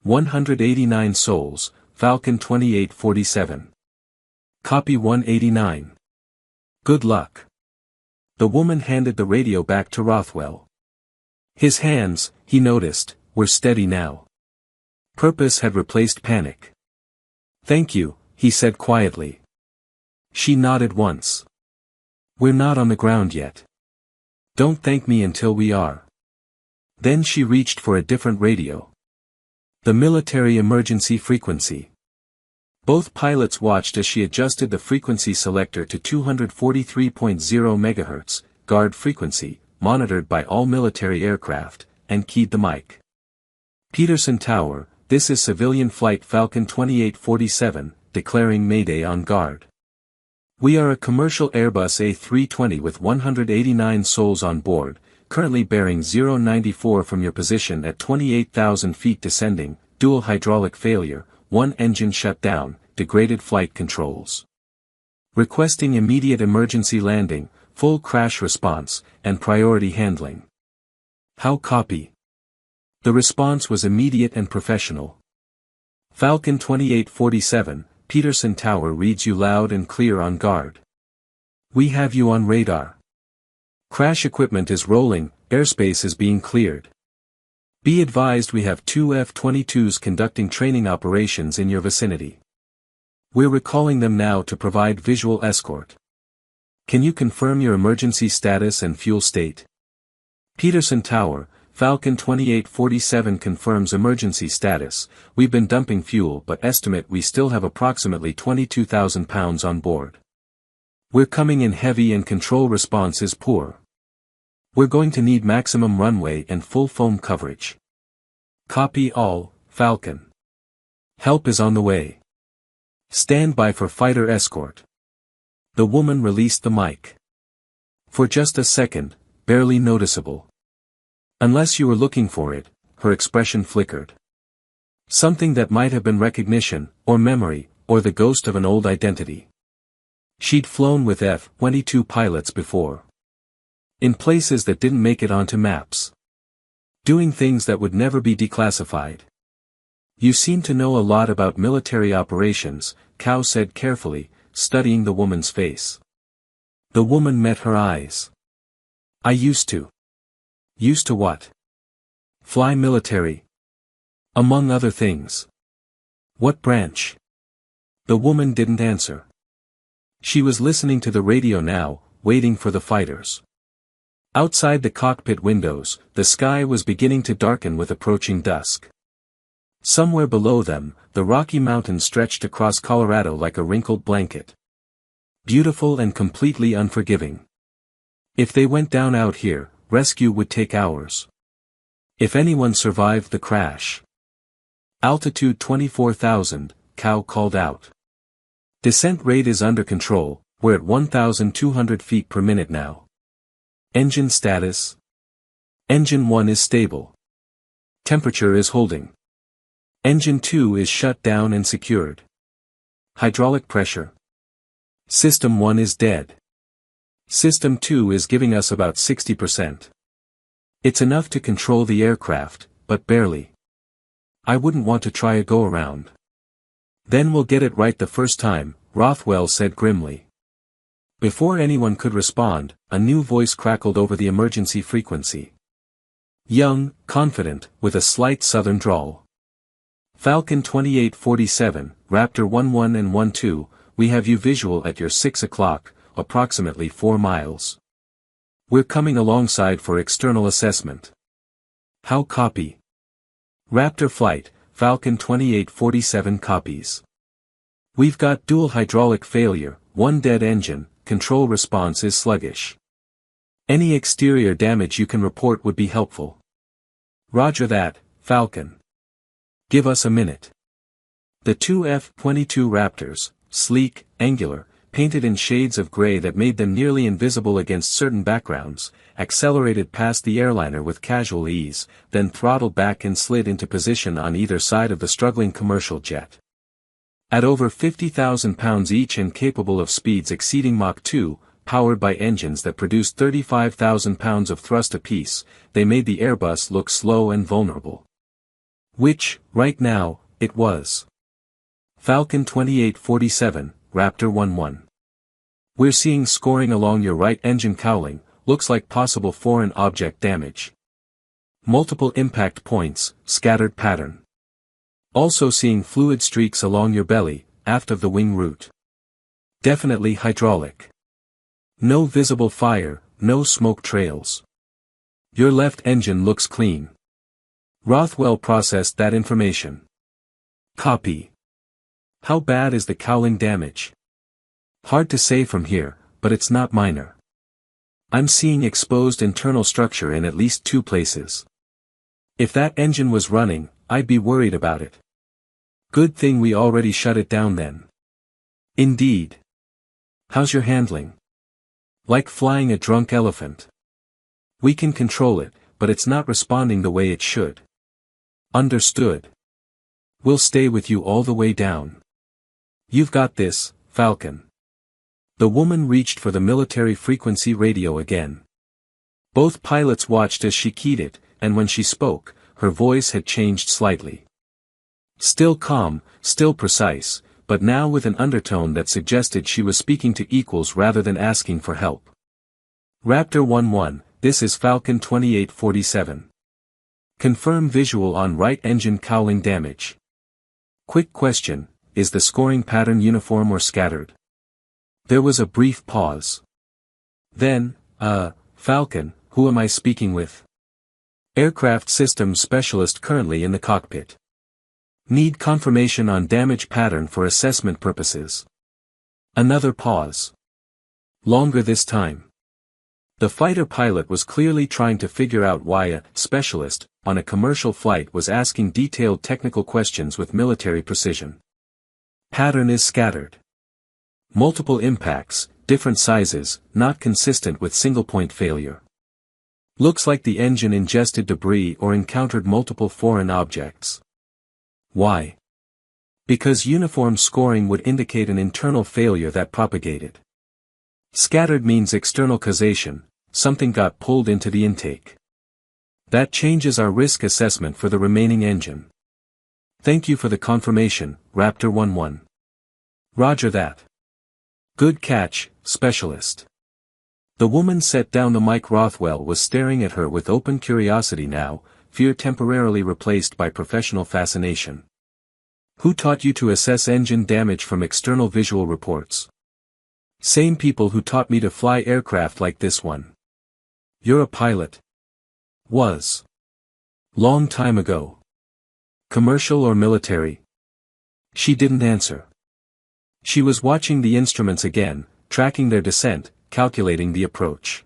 189 souls, Falcon 2847. Copy 189. Good luck. The woman handed the radio back to Rothwell. His hands, he noticed, were steady now. Purpose had replaced panic. Thank you, he said quietly. She nodded once. We're not on the ground yet. Don't thank me until we are. Then she reached for a different radio. The military emergency frequency. Both pilots watched as she adjusted the frequency selector to 243.0 MHz, guard frequency, monitored by all military aircraft, and keyed the mic. Peterson Tower, this is civilian flight Falcon 2847, declaring Mayday on guard. We are a commercial Airbus A320 with 189 souls on board, currently bearing 094 from your position at 28,000 feet descending, dual hydraulic failure, one engine shut down, degraded flight controls. Requesting immediate emergency landing, full crash response, and priority handling. How copy? The response was immediate and professional. Falcon 2847, Peterson Tower reads you loud and clear on guard. We have you on radar. Crash equipment is rolling, airspace is being cleared. Be advised we have 2 F-22s conducting training operations in your vicinity. We're recalling them now to provide visual escort. Can you confirm your emergency status and fuel state? Peterson Tower, Falcon 2847 confirms emergency status. We've been dumping fuel but estimate we still have approximately 22,000 pounds on board. We're coming in heavy and control response is poor. We're going to need maximum runway and full foam coverage. Copy all, Falcon. Help is on the way. Stand by for fighter escort. The woman released the mic. For just a second, barely noticeable. Unless you were looking for it, her expression flickered. Something that might have been recognition, or memory, or the ghost of an old identity. She'd flown with F-22 pilots before. In places that didn't make it onto maps. Doing things that would never be declassified. You seem to know a lot about military operations, Cow said carefully, studying the woman's face. The woman met her eyes. I used to. Used to what? Fly military. Among other things. What branch? The woman didn't answer. She was listening to the radio now, waiting for the fighters. Outside the cockpit windows, the sky was beginning to darken with approaching dusk. Somewhere below them, the Rocky Mountains stretched across Colorado like a wrinkled blanket. Beautiful and completely unforgiving. If they went down out here, rescue would take hours. If anyone survived the crash. Altitude 24,000, Cow called out. Descent rate is under control, we're at 1,200 feet per minute now. Engine status. Engine 1 is stable. Temperature is holding. Engine 2 is shut down and secured. Hydraulic pressure. System 1 is dead. System 2 is giving us about 60%. It's enough to control the aircraft, but barely. I wouldn't want to try a go-around. Then we'll get it right the first time, Rothwell said grimly. Before anyone could respond, a new voice crackled over the emergency frequency. Young, confident, with a slight southern drawl. Falcon 2847, Raptor 11 and 12, we have you visual at your 6 o'clock, approximately 4 miles. We're coming alongside for external assessment. How copy? Raptor flight, Falcon 2847 copies. We've got dual hydraulic failure, one dead engine, control response is sluggish. Any exterior damage you can report would be helpful. Roger that, Falcon. Give us a minute. The two F-22 Raptors, sleek, angular, painted in shades of gray that made them nearly invisible against certain backgrounds, accelerated past the airliner with casual ease, then throttled back and slid into position on either side of the struggling commercial jet. At over 50,000 pounds each and capable of speeds exceeding Mach 2, powered by engines that produced 35,000 pounds of thrust apiece, they made the Airbus look slow and vulnerable. Which, right now, it was. Falcon 2847, Raptor 11. We're seeing scoring along your right engine cowling, looks like possible foreign object damage. Multiple impact points, scattered pattern. Also seeing fluid streaks along your belly, aft of the wing root. Definitely hydraulic. No visible fire, no smoke trails. Your left engine looks clean. Rothwell processed that information. Copy. How bad is the cowling damage? Hard to say from here, but it's not minor. I'm seeing exposed internal structure in at least 2 places. If that engine was running, I'd be worried about it. Good thing we already shut it down then. Indeed. How's your handling? Like flying a drunk elephant. We can control it, but it's not responding the way it should. Understood. We'll stay with you all the way down. You've got this, Falcon. The woman reached for the military frequency radio again. Both pilots watched as she keyed it, and when she spoke, her voice had changed slightly. Still calm, still precise, but now with an undertone that suggested she was speaking to equals rather than asking for help. Raptor 1-1, this is Falcon 2847. Confirm visual on right engine cowling damage. Quick question, is the scoring pattern uniform or scattered? There was a brief pause. Then, Falcon, who am I speaking with? Aircraft systems specialist currently in the cockpit. Need confirmation on damage pattern for assessment purposes. Another pause. Longer this time. The fighter pilot was clearly trying to figure out why a specialist on a commercial flight was asking detailed technical questions with military precision. Pattern is scattered. Multiple impacts, different sizes, not consistent with single-point failure. Looks like the engine ingested debris or encountered multiple foreign objects. Why? Because uniform scoring would indicate an internal failure that propagated. Scattered means external causation, something got pulled into the intake. That changes our risk assessment for the remaining engine. Thank you for the confirmation, Raptor 1-1. Roger that. Good catch, specialist. The woman set down the mic. Rothwell was staring at her with open curiosity now, fear temporarily replaced by professional fascination. Who taught you to assess engine damage from external visual reports? Same people who taught me to fly aircraft like this one. You're a pilot. Was. Long time ago. Commercial or military? She didn't answer. She was watching the instruments again, tracking their descent, calculating the approach.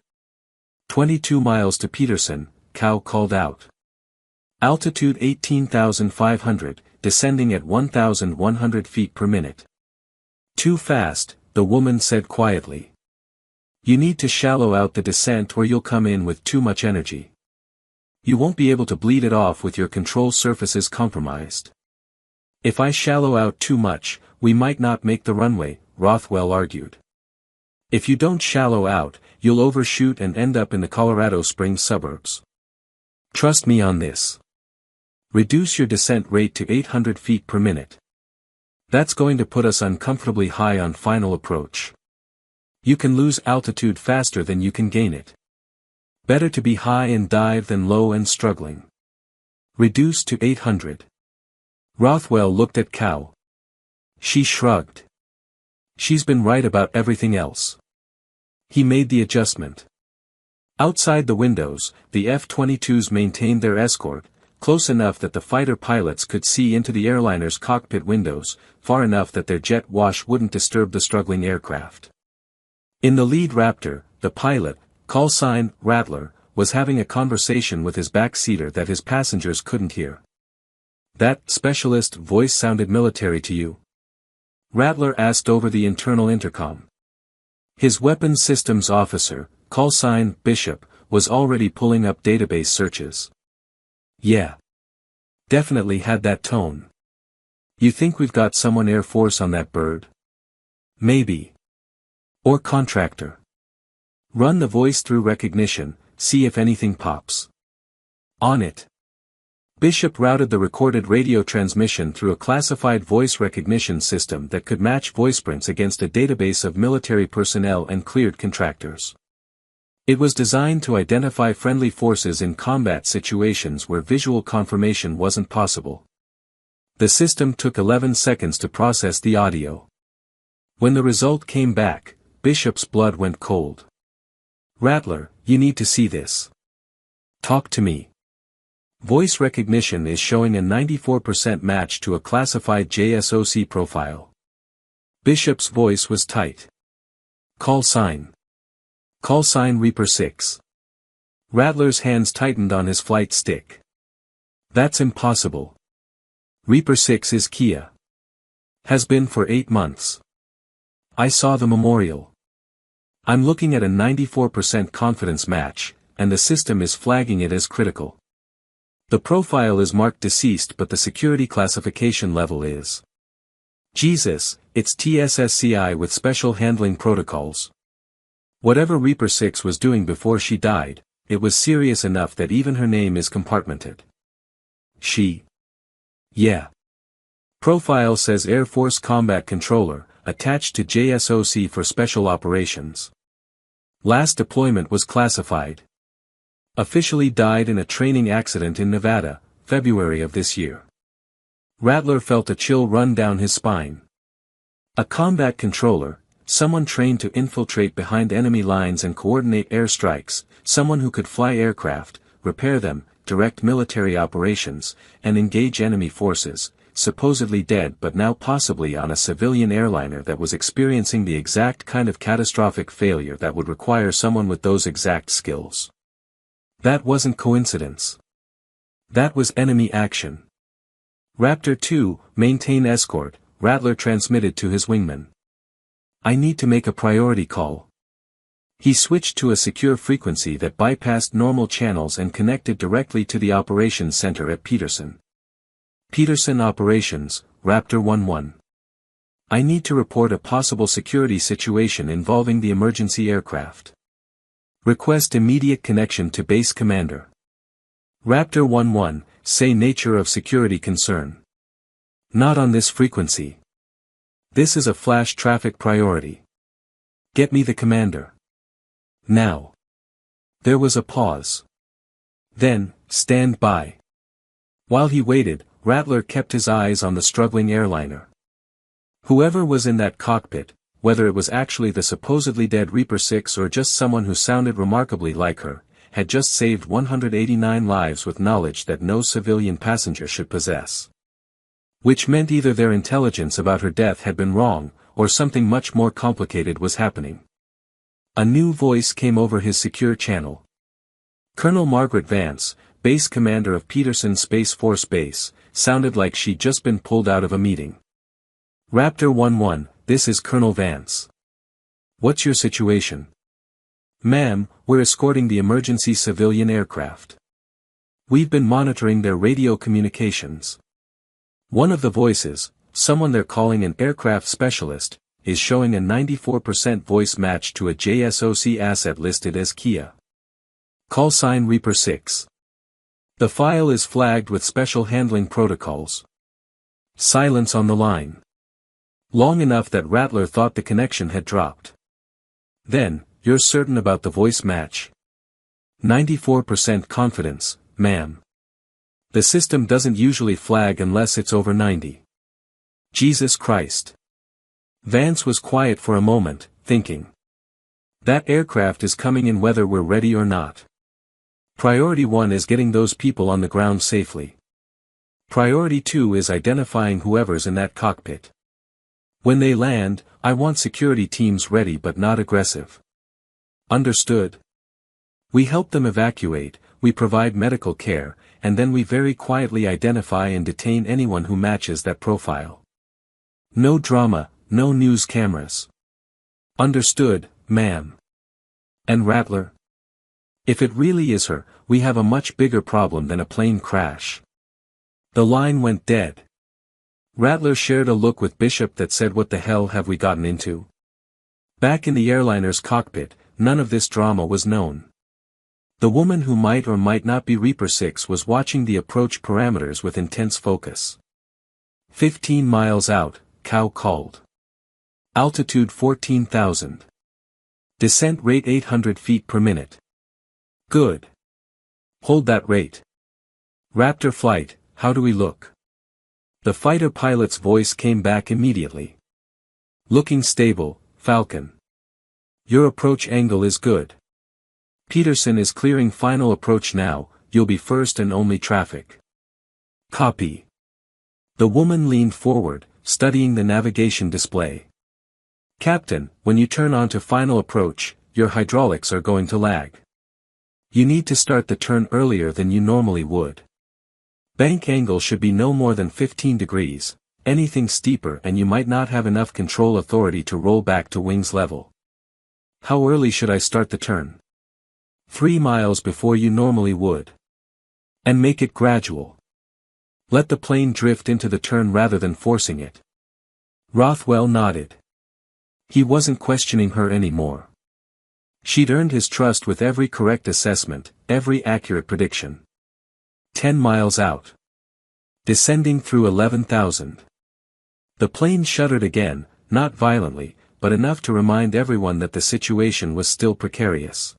22 miles to Peterson, Cow called out. Altitude 18,500, descending at 1,100 feet per minute. Too fast, the woman said quietly. You need to shallow out the descent or you'll come in with too much energy. You won't be able to bleed it off with your control surfaces compromised. If I shallow out too much, we might not make the runway, Rothwell argued. If you don't shallow out, you'll overshoot and end up in the Colorado Springs suburbs. Trust me on this. Reduce your descent rate to 800 feet per minute. That's going to put us uncomfortably high on final approach. You can lose altitude faster than you can gain it. Better to be high and dive than low and struggling. Reduce to 800. Rothwell looked at Cow. She shrugged. She's been right about everything else. He made the adjustment. Outside the windows, the F-22s maintained their escort, close enough that the fighter pilots could see into the airliner's cockpit windows, far enough that their jet wash wouldn't disturb the struggling aircraft. In the lead Raptor, the pilot, call sign Rattler, was having a conversation with his backseater that his passengers couldn't hear. That specialist voice sounded military to you? Rattler asked over the internal intercom. His weapons systems officer, call sign Bishop, was already pulling up database searches. Yeah. Definitely had that tone. You think we've got someone Air Force on that bird? Maybe. Or contractor. Run the voice through recognition, see if anything pops. On it. Bishop routed the recorded radio transmission through a classified voice recognition system that could match voiceprints against a database of military personnel and cleared contractors. It was designed to identify friendly forces in combat situations where visual confirmation wasn't possible. The system took 11 seconds to process the audio. When the result came back, Bishop's blood went cold. Rattler, you need to see this. Talk to me. Voice recognition is showing a 94% match to a classified JSOC profile. Bishop's voice was tight. Call sign. Call sign Reaper 6. Rattler's hands tightened on his flight stick. That's impossible. Reaper 6 is Kia. Has been for 8 months. I saw the memorial. I'm looking at a 94% confidence match, and the system is flagging it as critical. The profile is marked deceased but the security classification level is. Jesus, it's TSSCI with special handling protocols. Whatever Reaper 6 was doing before she died, it was serious enough that even her name is compartmented. She. Yeah. Profile says Air Force Combat Controller, attached to JSOC for special operations. Last deployment was classified. Officially died in a training accident in Nevada, February of this year. Rattler felt a chill run down his spine. A combat controller, someone trained to infiltrate behind enemy lines and coordinate airstrikes, someone who could fly aircraft, repair them, direct military operations, and engage enemy forces, supposedly dead but now possibly on a civilian airliner that was experiencing the exact kind of catastrophic failure that would require someone with those exact skills. That wasn't coincidence. That was enemy action. Raptor 2, maintain escort, Rattler transmitted to his wingman. I need to make a priority call. He switched to a secure frequency that bypassed normal channels and connected directly to the operations center at Peterson. Peterson Operations, Raptor 1-1. I need to report a possible security situation involving the emergency aircraft. Request immediate connection to base commander. Raptor 1-1, say nature of security concern. Not on this frequency. This is a flash traffic priority. Get me the commander. Now. There was a pause. Then, stand by. While he waited, Rattler kept his eyes on the struggling airliner. Whoever was in that cockpit, whether it was actually the supposedly dead Reaper 6 or just someone who sounded remarkably like her, had just saved 189 lives with knowledge that no civilian passenger should possess. Which meant either their intelligence about her death had been wrong, or something much more complicated was happening. A new voice came over his secure channel. Colonel Margaret Vance, base commander of Peterson Space Force Base, sounded like she'd just been pulled out of a meeting. Raptor 1-1, this is Colonel Vance. What's your situation? Ma'am, we're escorting the emergency civilian aircraft. We've been monitoring their radio communications. One of the voices, someone they're calling an aircraft specialist, is showing a 94% voice match to a JSOC asset listed as Kia. Call sign Reaper 6. The file is flagged with special handling protocols. Silence on the line. Long enough that Rattler thought the connection had dropped. Then, you're certain about the voice match? 94% confidence, ma'am. The system doesn't usually flag unless it's over 90. Jesus Christ. Vance was quiet for a moment, thinking. That aircraft is coming in whether we're ready or not. Priority 1 is getting those people on the ground safely. Priority 2 is identifying whoever's in that cockpit. When they land, I want security teams ready but not aggressive. Understood? We help them evacuate, we provide medical care, and then we very quietly identify and detain anyone who matches that profile. No drama, no news cameras. Understood, ma'am. And Rattler? If it really is her, we have a much bigger problem than a plane crash. The line went dead. Rattler shared a look with Bishop that said, what the hell have we gotten into? Back in the airliner's cockpit, none of this drama was known. The woman who might or might not be Reaper 6 was watching the approach parameters with intense focus. 15 miles out, Cow called. Altitude 14,000. Descent rate 800 feet per minute. Good. Hold that rate. Raptor flight, how do we look? The fighter pilot's voice came back immediately. Looking stable, Falcon. Your approach angle is good. Peterson is clearing final approach now, you'll be first and only traffic. Copy. The woman leaned forward, studying the navigation display. Captain, when you turn on to final approach, your hydraulics are going to lag. You need to start the turn earlier than you normally would. Bank angle should be no more than 15 degrees, anything steeper and you might not have enough control authority to roll back to wings level. How early should I start the turn? 3 miles before you normally would. And make it gradual. Let the plane drift into the turn rather than forcing it. Rothwell nodded. He wasn't questioning her anymore. She'd earned his trust with every correct assessment, every accurate prediction. 10 miles out. Descending through 11,000. The plane shuddered again, not violently, but enough to remind everyone that the situation was still precarious.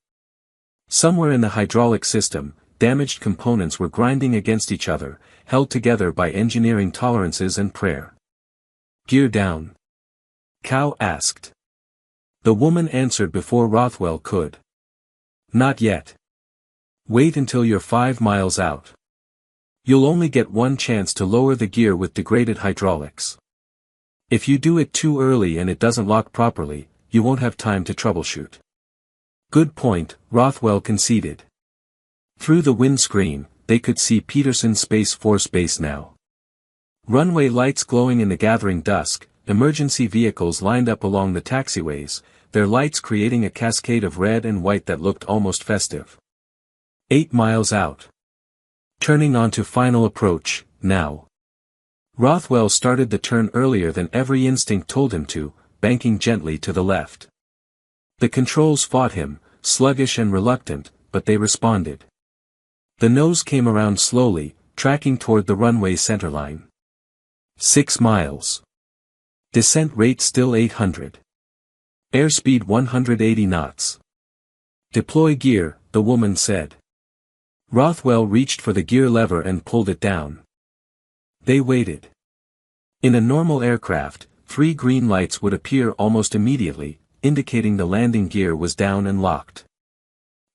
Somewhere in the hydraulic system, damaged components were grinding against each other, held together by engineering tolerances and prayer. Gear down? Cow asked. The woman answered before Rothwell could. Not yet. Wait until you're 5 miles out. You'll only get one chance to lower the gear with degraded hydraulics. If you do it too early and it doesn't lock properly, you won't have time to troubleshoot. Good point, Rothwell conceded. Through the windscreen, they could see Peterson Space Force Base now. Runway lights glowing in the gathering dusk, emergency vehicles lined up along the taxiways, their lights creating a cascade of red and white that looked almost festive. 8 miles out. Turning onto final approach, now. Rothwell started the turn earlier than every instinct told him to, banking gently to the left. The controls fought him, sluggish and reluctant, but they responded. The nose came around slowly, tracking toward the runway centerline. 6 miles. Descent rate still 800. Airspeed 180 knots. Deploy gear, the woman said. Rothwell reached for the gear lever and pulled it down. They waited. In a normal aircraft, 3 green lights would appear almost immediately, indicating the landing gear was down and locked.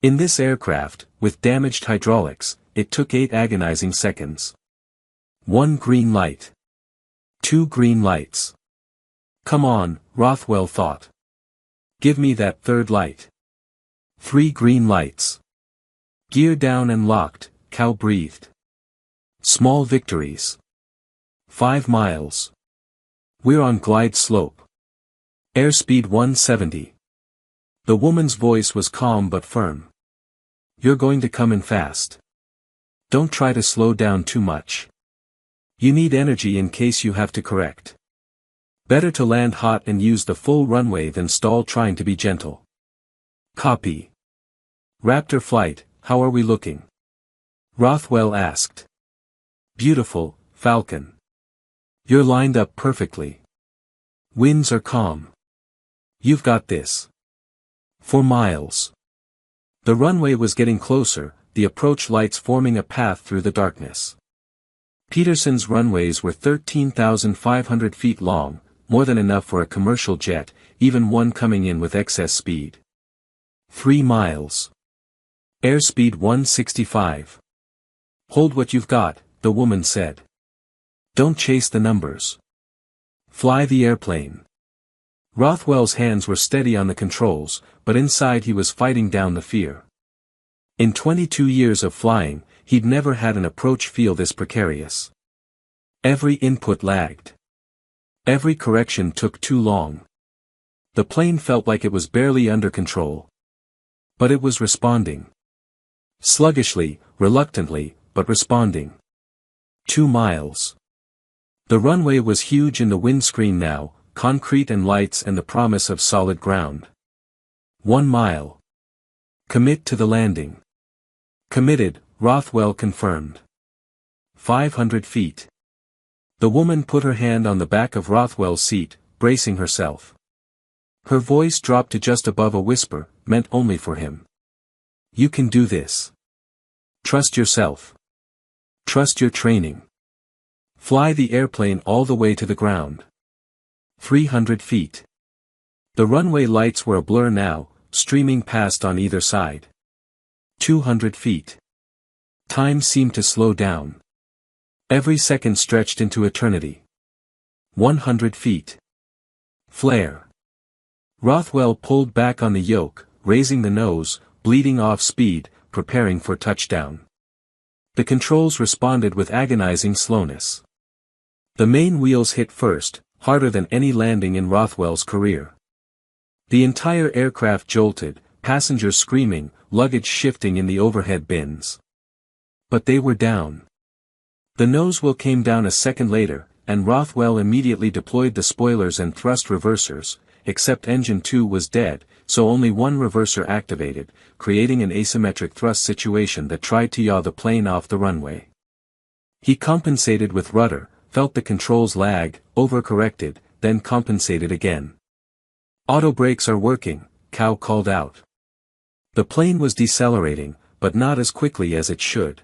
In this aircraft, with damaged hydraulics, it took 8 agonizing seconds. 1 green light. 2 green lights. Come on, Rothwell thought. Give me that third light. 3 green lights. Gear down and locked, Cow breathed. Small victories. 5 miles. We're on glide slope. Airspeed 170. The woman's voice was calm but firm. You're going to come in fast. Don't try to slow down too much. You need energy in case you have to correct. Better to land hot and use the full runway than stall trying to be gentle. Copy. Raptor flight, how are we looking? Rothwell asked. Beautiful, Falcon. You're lined up perfectly. Winds are calm. You've got this. 4 miles. The runway was getting closer, the approach lights forming a path through the darkness. Peterson's runways were 13,500 feet long, more than enough for a commercial jet, even one coming in with excess speed. 3 miles. Airspeed 165. Hold what you've got, the woman said. Don't chase the numbers. Fly the airplane. Rothwell's hands were steady on the controls, but inside he was fighting down the fear. In 22 years of flying, he'd never had an approach feel this precarious. Every input lagged. Every correction took too long. The plane felt like it was barely under control. But it was responding. Sluggishly, reluctantly, but responding. 2 miles. The runway was huge in the windscreen now, concrete and lights and the promise of solid ground. 1 mile. Commit to the landing. Committed, Rothwell confirmed. 500 feet. The woman put her hand on the back of Rothwell's seat, bracing herself. Her voice dropped to just above a whisper, meant only for him. You can do this. Trust yourself. Trust your training. Fly the airplane all the way to the ground. 300 feet. The runway lights were a blur now, streaming past on either side. 200 feet. Time seemed to slow down. Every second stretched into eternity. 100 feet. Flare. Rothwell pulled back on the yoke, raising the nose, bleeding off speed, preparing for touchdown. The controls responded with agonizing slowness. The main wheels hit first, harder than any landing in Rothwell's career. The entire aircraft jolted, passengers screaming, luggage shifting in the overhead bins. But they were down. The nose wheel came down a second later, and Rothwell immediately deployed the spoilers and thrust reversers, except engine 2 was dead, so only one reverser activated, creating an asymmetric thrust situation that tried to yaw the plane off the runway. He compensated with rudder, felt the controls lag, overcorrected, then compensated again. Auto brakes are working, Cow called out. The plane was decelerating, but not as quickly as it should.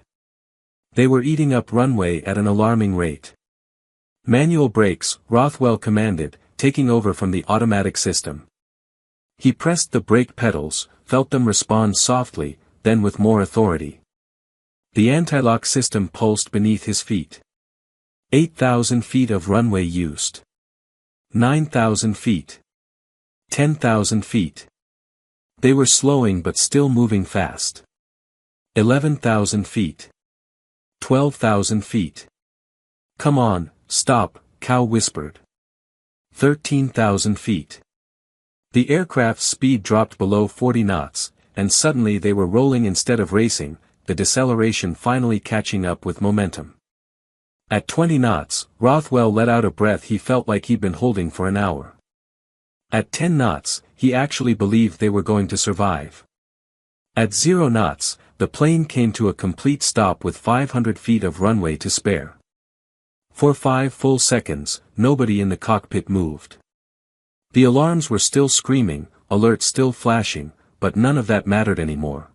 They were eating up runway at an alarming rate. Manual brakes, Rothwell commanded, taking over from the automatic system. He pressed the brake pedals, felt them respond softly, then with more authority. The anti-lock system pulsed beneath his feet. 8,000 feet of runway used. 9,000 feet. 10,000 feet. They were slowing but still moving fast. 11,000 feet. 12,000 feet. Come on, stop, Cow whispered. 13,000 feet. The aircraft's speed dropped below 40 knots, and suddenly they were rolling instead of racing, the deceleration finally catching up with momentum. At 20 knots, Rothwell let out a breath he felt like he'd been holding for an hour. At 10 knots, he actually believed they were going to survive. At 0 knots, the plane came to a complete stop with 500 feet of runway to spare. For 5 full seconds, nobody in the cockpit moved. The alarms were still screaming, alerts still flashing, but none of that mattered anymore.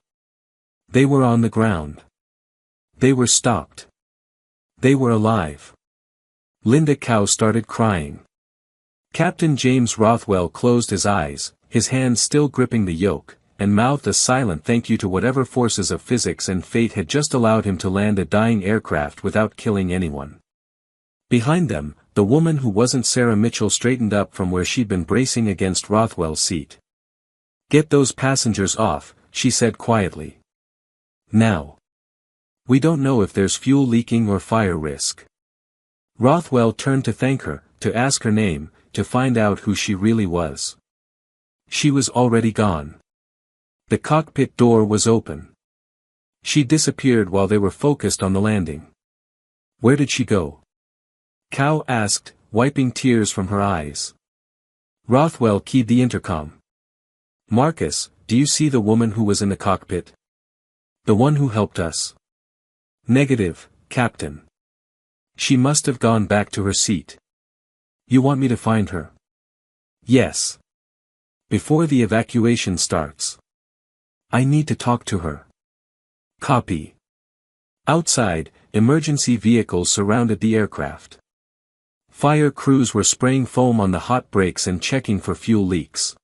They were on the ground. They were stopped. They were alive. Linda Cow started crying. Captain James Rothwell closed his eyes, his hands still gripping the yoke, and mouthed a silent thank you to whatever forces of physics and fate had just allowed him to land a dying aircraft without killing anyone. Behind them, the woman who wasn't Sarah Mitchell straightened up from where she'd been bracing against Rothwell's seat. "Get those passengers off," she said quietly. "Now. We don't know if there's fuel leaking or fire risk." Rothwell turned to thank her, to ask her name, to find out who she really was. She was already gone. The cockpit door was open. She disappeared while they were focused on the landing. Where did she go? Cow asked, wiping tears from her eyes. Rothwell keyed the intercom. "Marcus, do you see the woman who was in the cockpit? The one who helped us?" "Negative, Captain. She must have gone back to her seat." "You want me to find her?" "Yes. Before the evacuation starts. I need to talk to her." "Copy." Outside, emergency vehicles surrounded the aircraft. Fire crews were spraying foam on the hot brakes and checking for fuel leaks.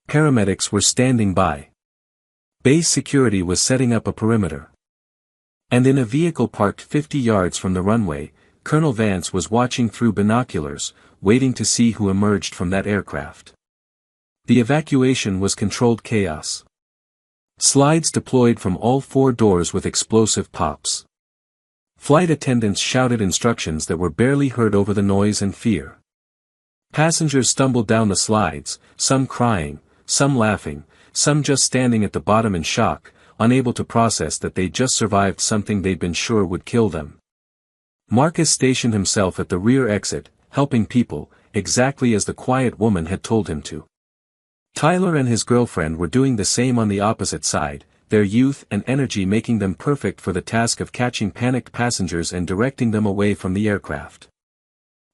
Paramedics were standing by. Base security was setting up a perimeter. And in a vehicle parked 50 yards from the runway, Colonel Vance was watching through binoculars, waiting to see who emerged from that aircraft. The evacuation was controlled chaos. Slides deployed from all 4 doors with explosive pops. Flight attendants shouted instructions that were barely heard over the noise and fear. Passengers stumbled down the slides, some crying, some laughing, some just standing at the bottom in shock, unable to process that they'd just survived something they'd been sure would kill them. Marcus stationed himself at the rear exit, helping people, exactly as the quiet woman had told him to. Tyler and his girlfriend were doing the same on the opposite side, their youth and energy making them perfect for the task of catching panicked passengers and directing them away from the aircraft.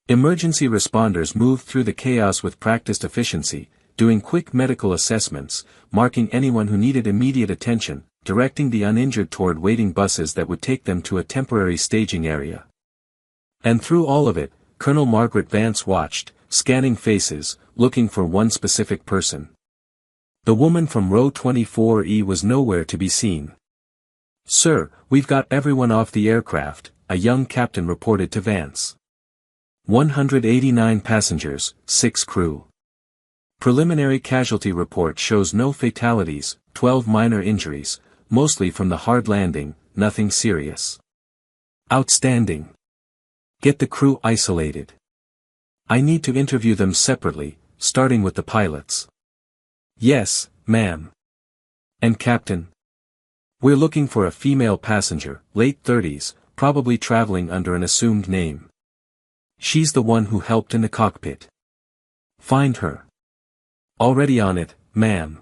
Emergency responders moved through the chaos with practiced efficiency, doing quick medical assessments, marking anyone who needed immediate attention, directing the uninjured toward waiting buses that would take them to a temporary staging area. And through all of it, Colonel Margaret Vance watched, scanning faces, looking for one specific person. The woman from row 24E was nowhere to be seen. "Sir, we've got everyone off the aircraft," a young captain reported to Vance. 189 passengers, 6 crew. Preliminary casualty report shows no fatalities, 12 minor injuries, mostly from the hard landing, nothing serious. Outstanding. Get the crew isolated. I need to interview them separately, starting with the pilots. Yes, ma'am. And Captain? We're looking for a female passenger, late 30s, probably traveling under an assumed name. She's the one who helped in the cockpit. Find her. Already on it, ma'am.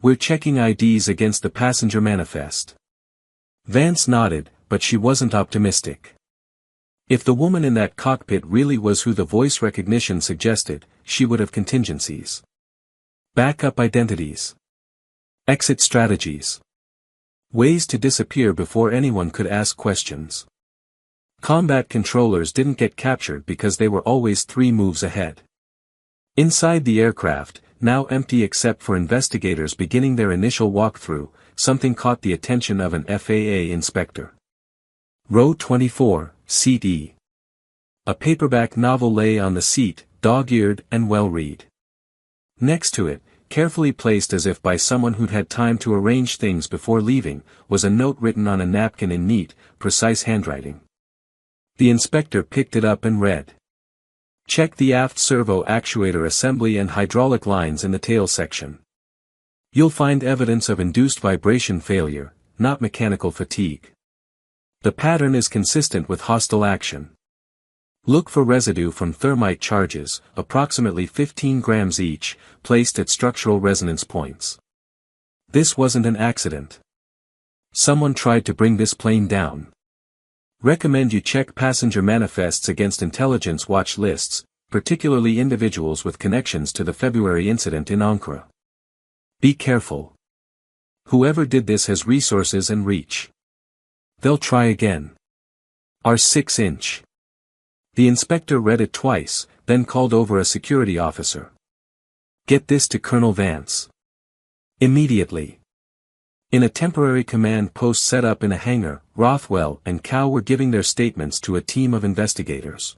We're checking IDs against the passenger manifest. Vance nodded, but she wasn't optimistic. If the woman in that cockpit really was who the voice recognition suggested, she would have contingencies. Backup identities. Exit strategies. Ways to disappear before anyone could ask questions. Combat controllers didn't get captured because they were always 3 moves ahead. Inside the aircraft, now empty except for investigators beginning their initial walkthrough, something caught the attention of an FAA inspector. Row 24, Seat E. A paperback novel lay on the seat, dog-eared and well-read. Next to it, carefully placed as if by someone who'd had time to arrange things before leaving, was a note written on a napkin in neat, precise handwriting. The inspector picked it up and read. Check the aft servo actuator assembly and hydraulic lines in the tail section. You'll find evidence of induced vibration failure, not mechanical fatigue. The pattern is consistent with hostile action. Look for residue from thermite charges, approximately 15 grams each, placed at structural resonance points. This wasn't an accident. Someone tried to bring this plane down. Recommend you check passenger manifests against intelligence watch lists, particularly individuals with connections to the February incident in Ankara. Be careful. Whoever did this has resources and reach. They'll try again. Our 6-inch. The inspector read it twice, then called over a security officer. Get this to Colonel Vance. Immediately. In a temporary command post set up in a hangar, Rothwell and Cow were giving their statements to a team of investigators.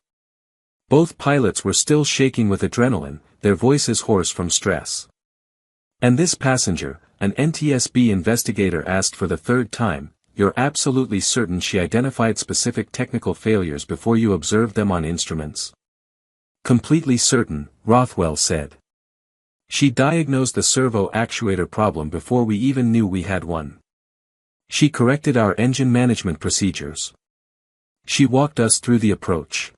Both pilots were still shaking with adrenaline, their voices hoarse from stress. And this passenger, an NTSB investigator asked for the 3rd time, "You're absolutely certain she identified specific technical failures before you observed them on instruments?" "Completely certain," Rothwell said. "She diagnosed the servo actuator problem before we even knew we had one. She corrected our engine management procedures. She walked us through the approach.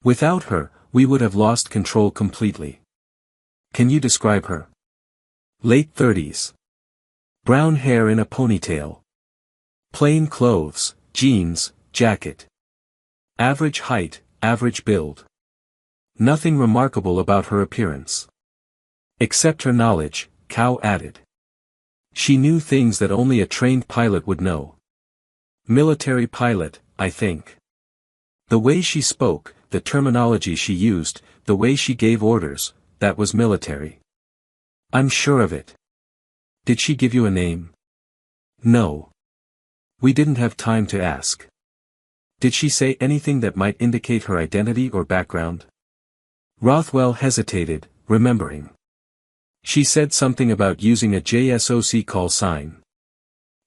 Without her, we would have lost control completely." "Can you describe her?" "Late 30s. Brown hair in a ponytail. Plain clothes, jeans, jacket. Average height, average build. Nothing remarkable about her appearance. Except her knowledge," Cow added. "She knew things that only a trained pilot would know. Military pilot, I think. The way she spoke, the terminology she used, the way she gave orders, that was military. I'm sure of it." "Did she give you a name?" "No. We didn't have time to ask." "Did she say anything that might indicate her identity or background?" Rothwell hesitated, remembering. "She said something about using a JSOC call sign.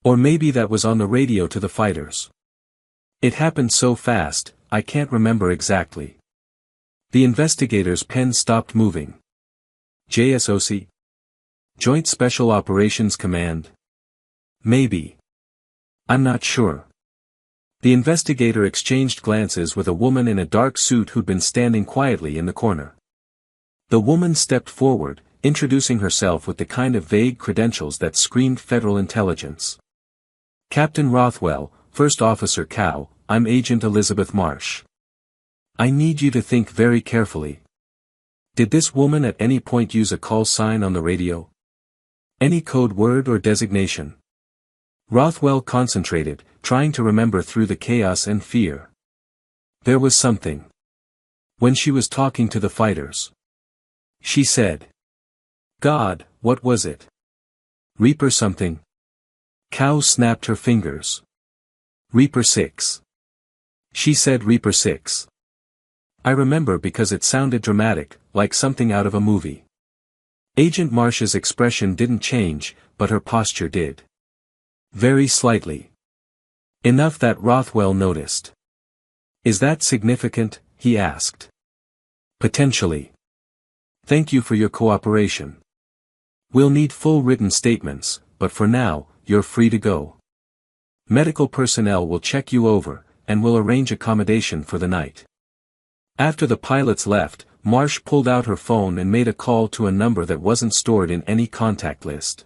Or maybe that was on the radio to the fighters. It happened so fast, I can't remember exactly." The investigator's pen stopped moving. JSOC? Joint Special Operations Command? Maybe. I'm not sure. The investigator exchanged glances with a woman in a dark suit who'd been standing quietly in the corner. The woman stepped forward, introducing herself with the kind of vague credentials that screamed federal intelligence. "Captain Rothwell, First Officer Cow, I'm Agent Elizabeth Marsh. I need you to think very carefully. Did this woman at any point use a call sign on the radio? Any code word or designation?" Rothwell concentrated, trying to remember through the chaos and fear. There was something. When she was talking to the fighters. She said. God, what was it? Reaper something? Cow snapped her fingers. Reaper 6. She said Reaper 6. I remember because it sounded dramatic, like something out of a movie. Agent Marsh's expression didn't change, but her posture did. Very slightly. Enough that Rothwell noticed. Is that significant? He asked. Potentially. Thank you for your cooperation. We'll need full written statements, but for now, you're free to go. Medical personnel will check you over, and will arrange accommodation for the night. After the pilots left, Marsh pulled out her phone and made a call to a number that wasn't stored in any contact list.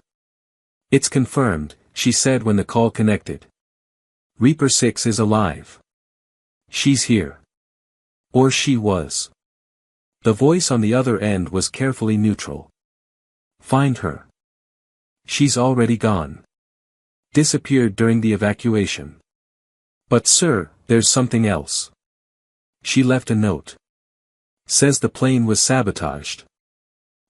It's confirmed, she said when the call connected. Reaper 6 is alive. She's here. Or she was. The voice on the other end was carefully neutral. Find her. She's already gone. Disappeared during the evacuation. But sir, there's something else. She left a note. Says the plane was sabotaged.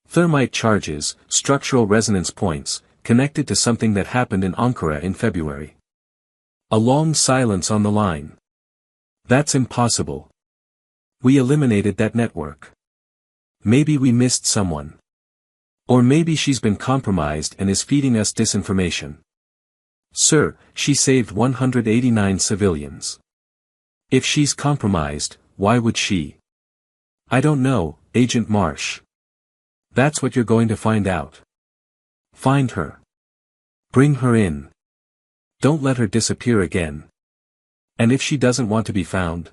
Thermite charges, structural resonance points, connected to something that happened in Ankara in February. A long silence on the line. That's impossible. We eliminated that network. Maybe we missed someone. Or maybe she's been compromised and is feeding us disinformation. Sir, she saved 189 civilians. If she's compromised, why would she? I don't know, Agent Marsh. That's what you're going to find out. Find her. Bring her in. Don't let her disappear again. And if she doesn't want to be found?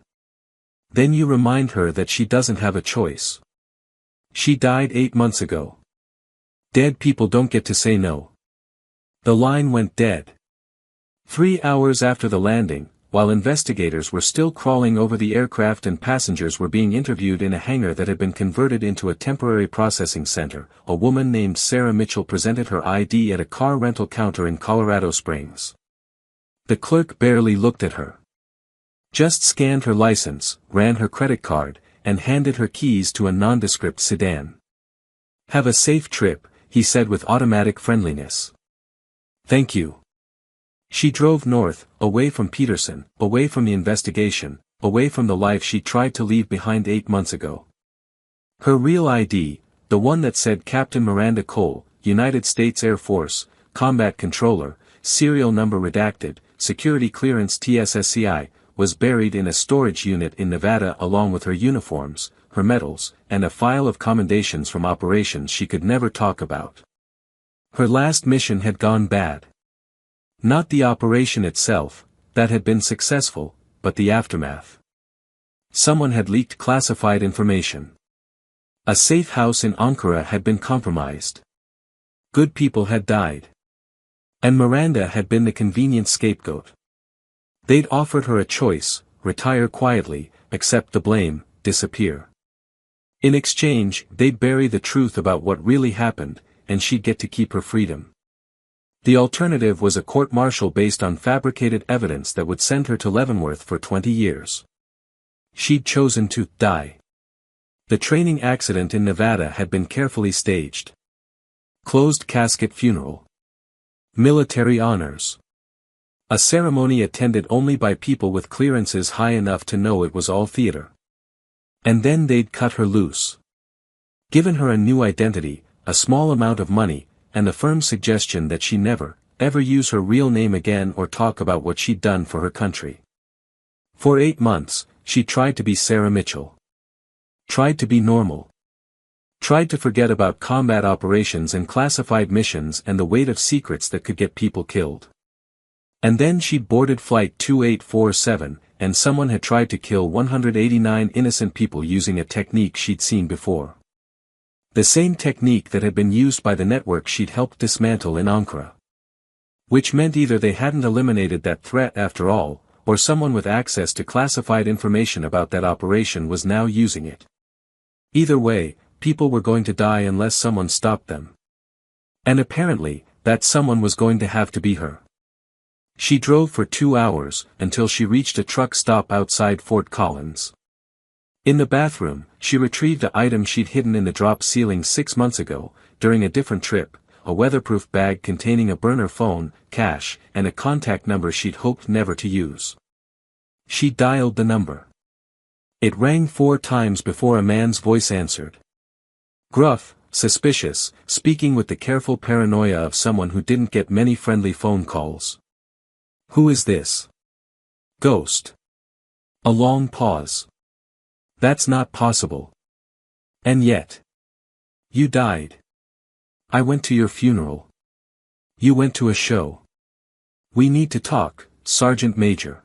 Then you remind her that she doesn't have a choice. She died 8 months ago. Dead people don't get to say no. The line went dead. 3 hours after the landing, while investigators were still crawling over the aircraft and passengers were being interviewed in a hangar that had been converted into a temporary processing center, a woman named Sarah Mitchell presented her ID at a car rental counter in Colorado Springs. The clerk barely looked at her. Just scanned her license, ran her credit card, and handed her keys to a nondescript sedan. Have a safe trip, he said with automatic friendliness. Thank you. She drove north, away from Peterson, away from the investigation, away from the life she tried to leave behind 8 months ago. Her real ID, the one that said Captain Miranda Cole, United States Air Force, Combat Controller, serial number redacted, security clearance TSSCI, was buried in a storage unit in Nevada along with her uniforms, her medals, and a file of commendations from operations she could never talk about. Her last mission had gone bad. Not the operation itself, that had been successful, but the aftermath. Someone had leaked classified information. A safe house in Ankara had been compromised. Good people had died. And Miranda had been the convenient scapegoat. They'd offered her a choice, retire quietly, accept the blame, disappear. In exchange, they'd bury the truth about what really happened, and she'd get to keep her freedom. The alternative was a court-martial based on fabricated evidence that would send her to Leavenworth for 20 years. She'd chosen to die. The training accident in Nevada had been carefully staged. Closed casket funeral. Military honors. A ceremony attended only by people with clearances high enough to know it was all theater. And then they'd cut her loose. Given her a new identity, a small amount of money, and the firm suggestion that she never, ever use her real name again or talk about what she'd done for her country. For 8 months, she tried to be Sarah Mitchell. Tried to be normal. Tried to forget about combat operations and classified missions and the weight of secrets that could get people killed. And then she'd boarded Flight 2847, and someone had tried to kill 189 innocent people using a technique she'd seen before. The same technique that had been used by the network she'd helped dismantle in Ankara. Which meant either they hadn't eliminated that threat after all, or someone with access to classified information about that operation was now using it. Either way, people were going to die unless someone stopped them. And apparently, that someone was going to have to be her. She drove for 2 hours, until she reached a truck stop outside Fort Collins. In the bathroom, she retrieved the item she'd hidden in the drop ceiling 6 months ago, during a different trip, a weatherproof bag containing a burner phone, cash, and a contact number she'd hoped never to use. She dialed the number. It rang 4 times before a man's voice answered. Gruff, suspicious, speaking with the careful paranoia of someone who didn't get many friendly phone calls. Who is this? Ghost. A long pause. That's not possible. And yet. You died. I went to your funeral. You went to a show. We need to talk, Sergeant Major.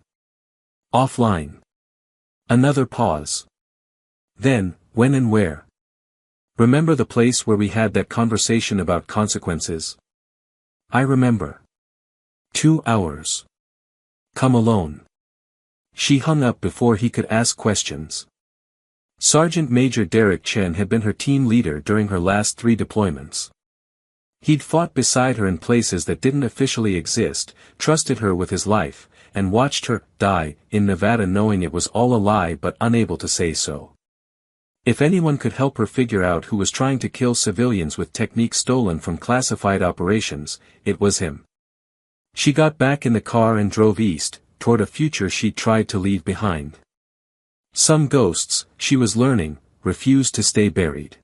Offline. Another pause. Then, when and where? Remember the place where we had that conversation about consequences? I remember. 2 hours. Come alone. She hung up before he could ask questions. Sergeant Major Derek Chen had been her team leader during her last 3 deployments. He'd fought beside her in places that didn't officially exist, trusted her with his life, and watched her die in Nevada knowing it was all a lie but unable to say so. If anyone could help her figure out who was trying to kill civilians with techniques stolen from classified operations, it was him. She got back in the car and drove east, toward a future she'd tried to leave behind. Some ghosts, she was learning, refused to stay buried.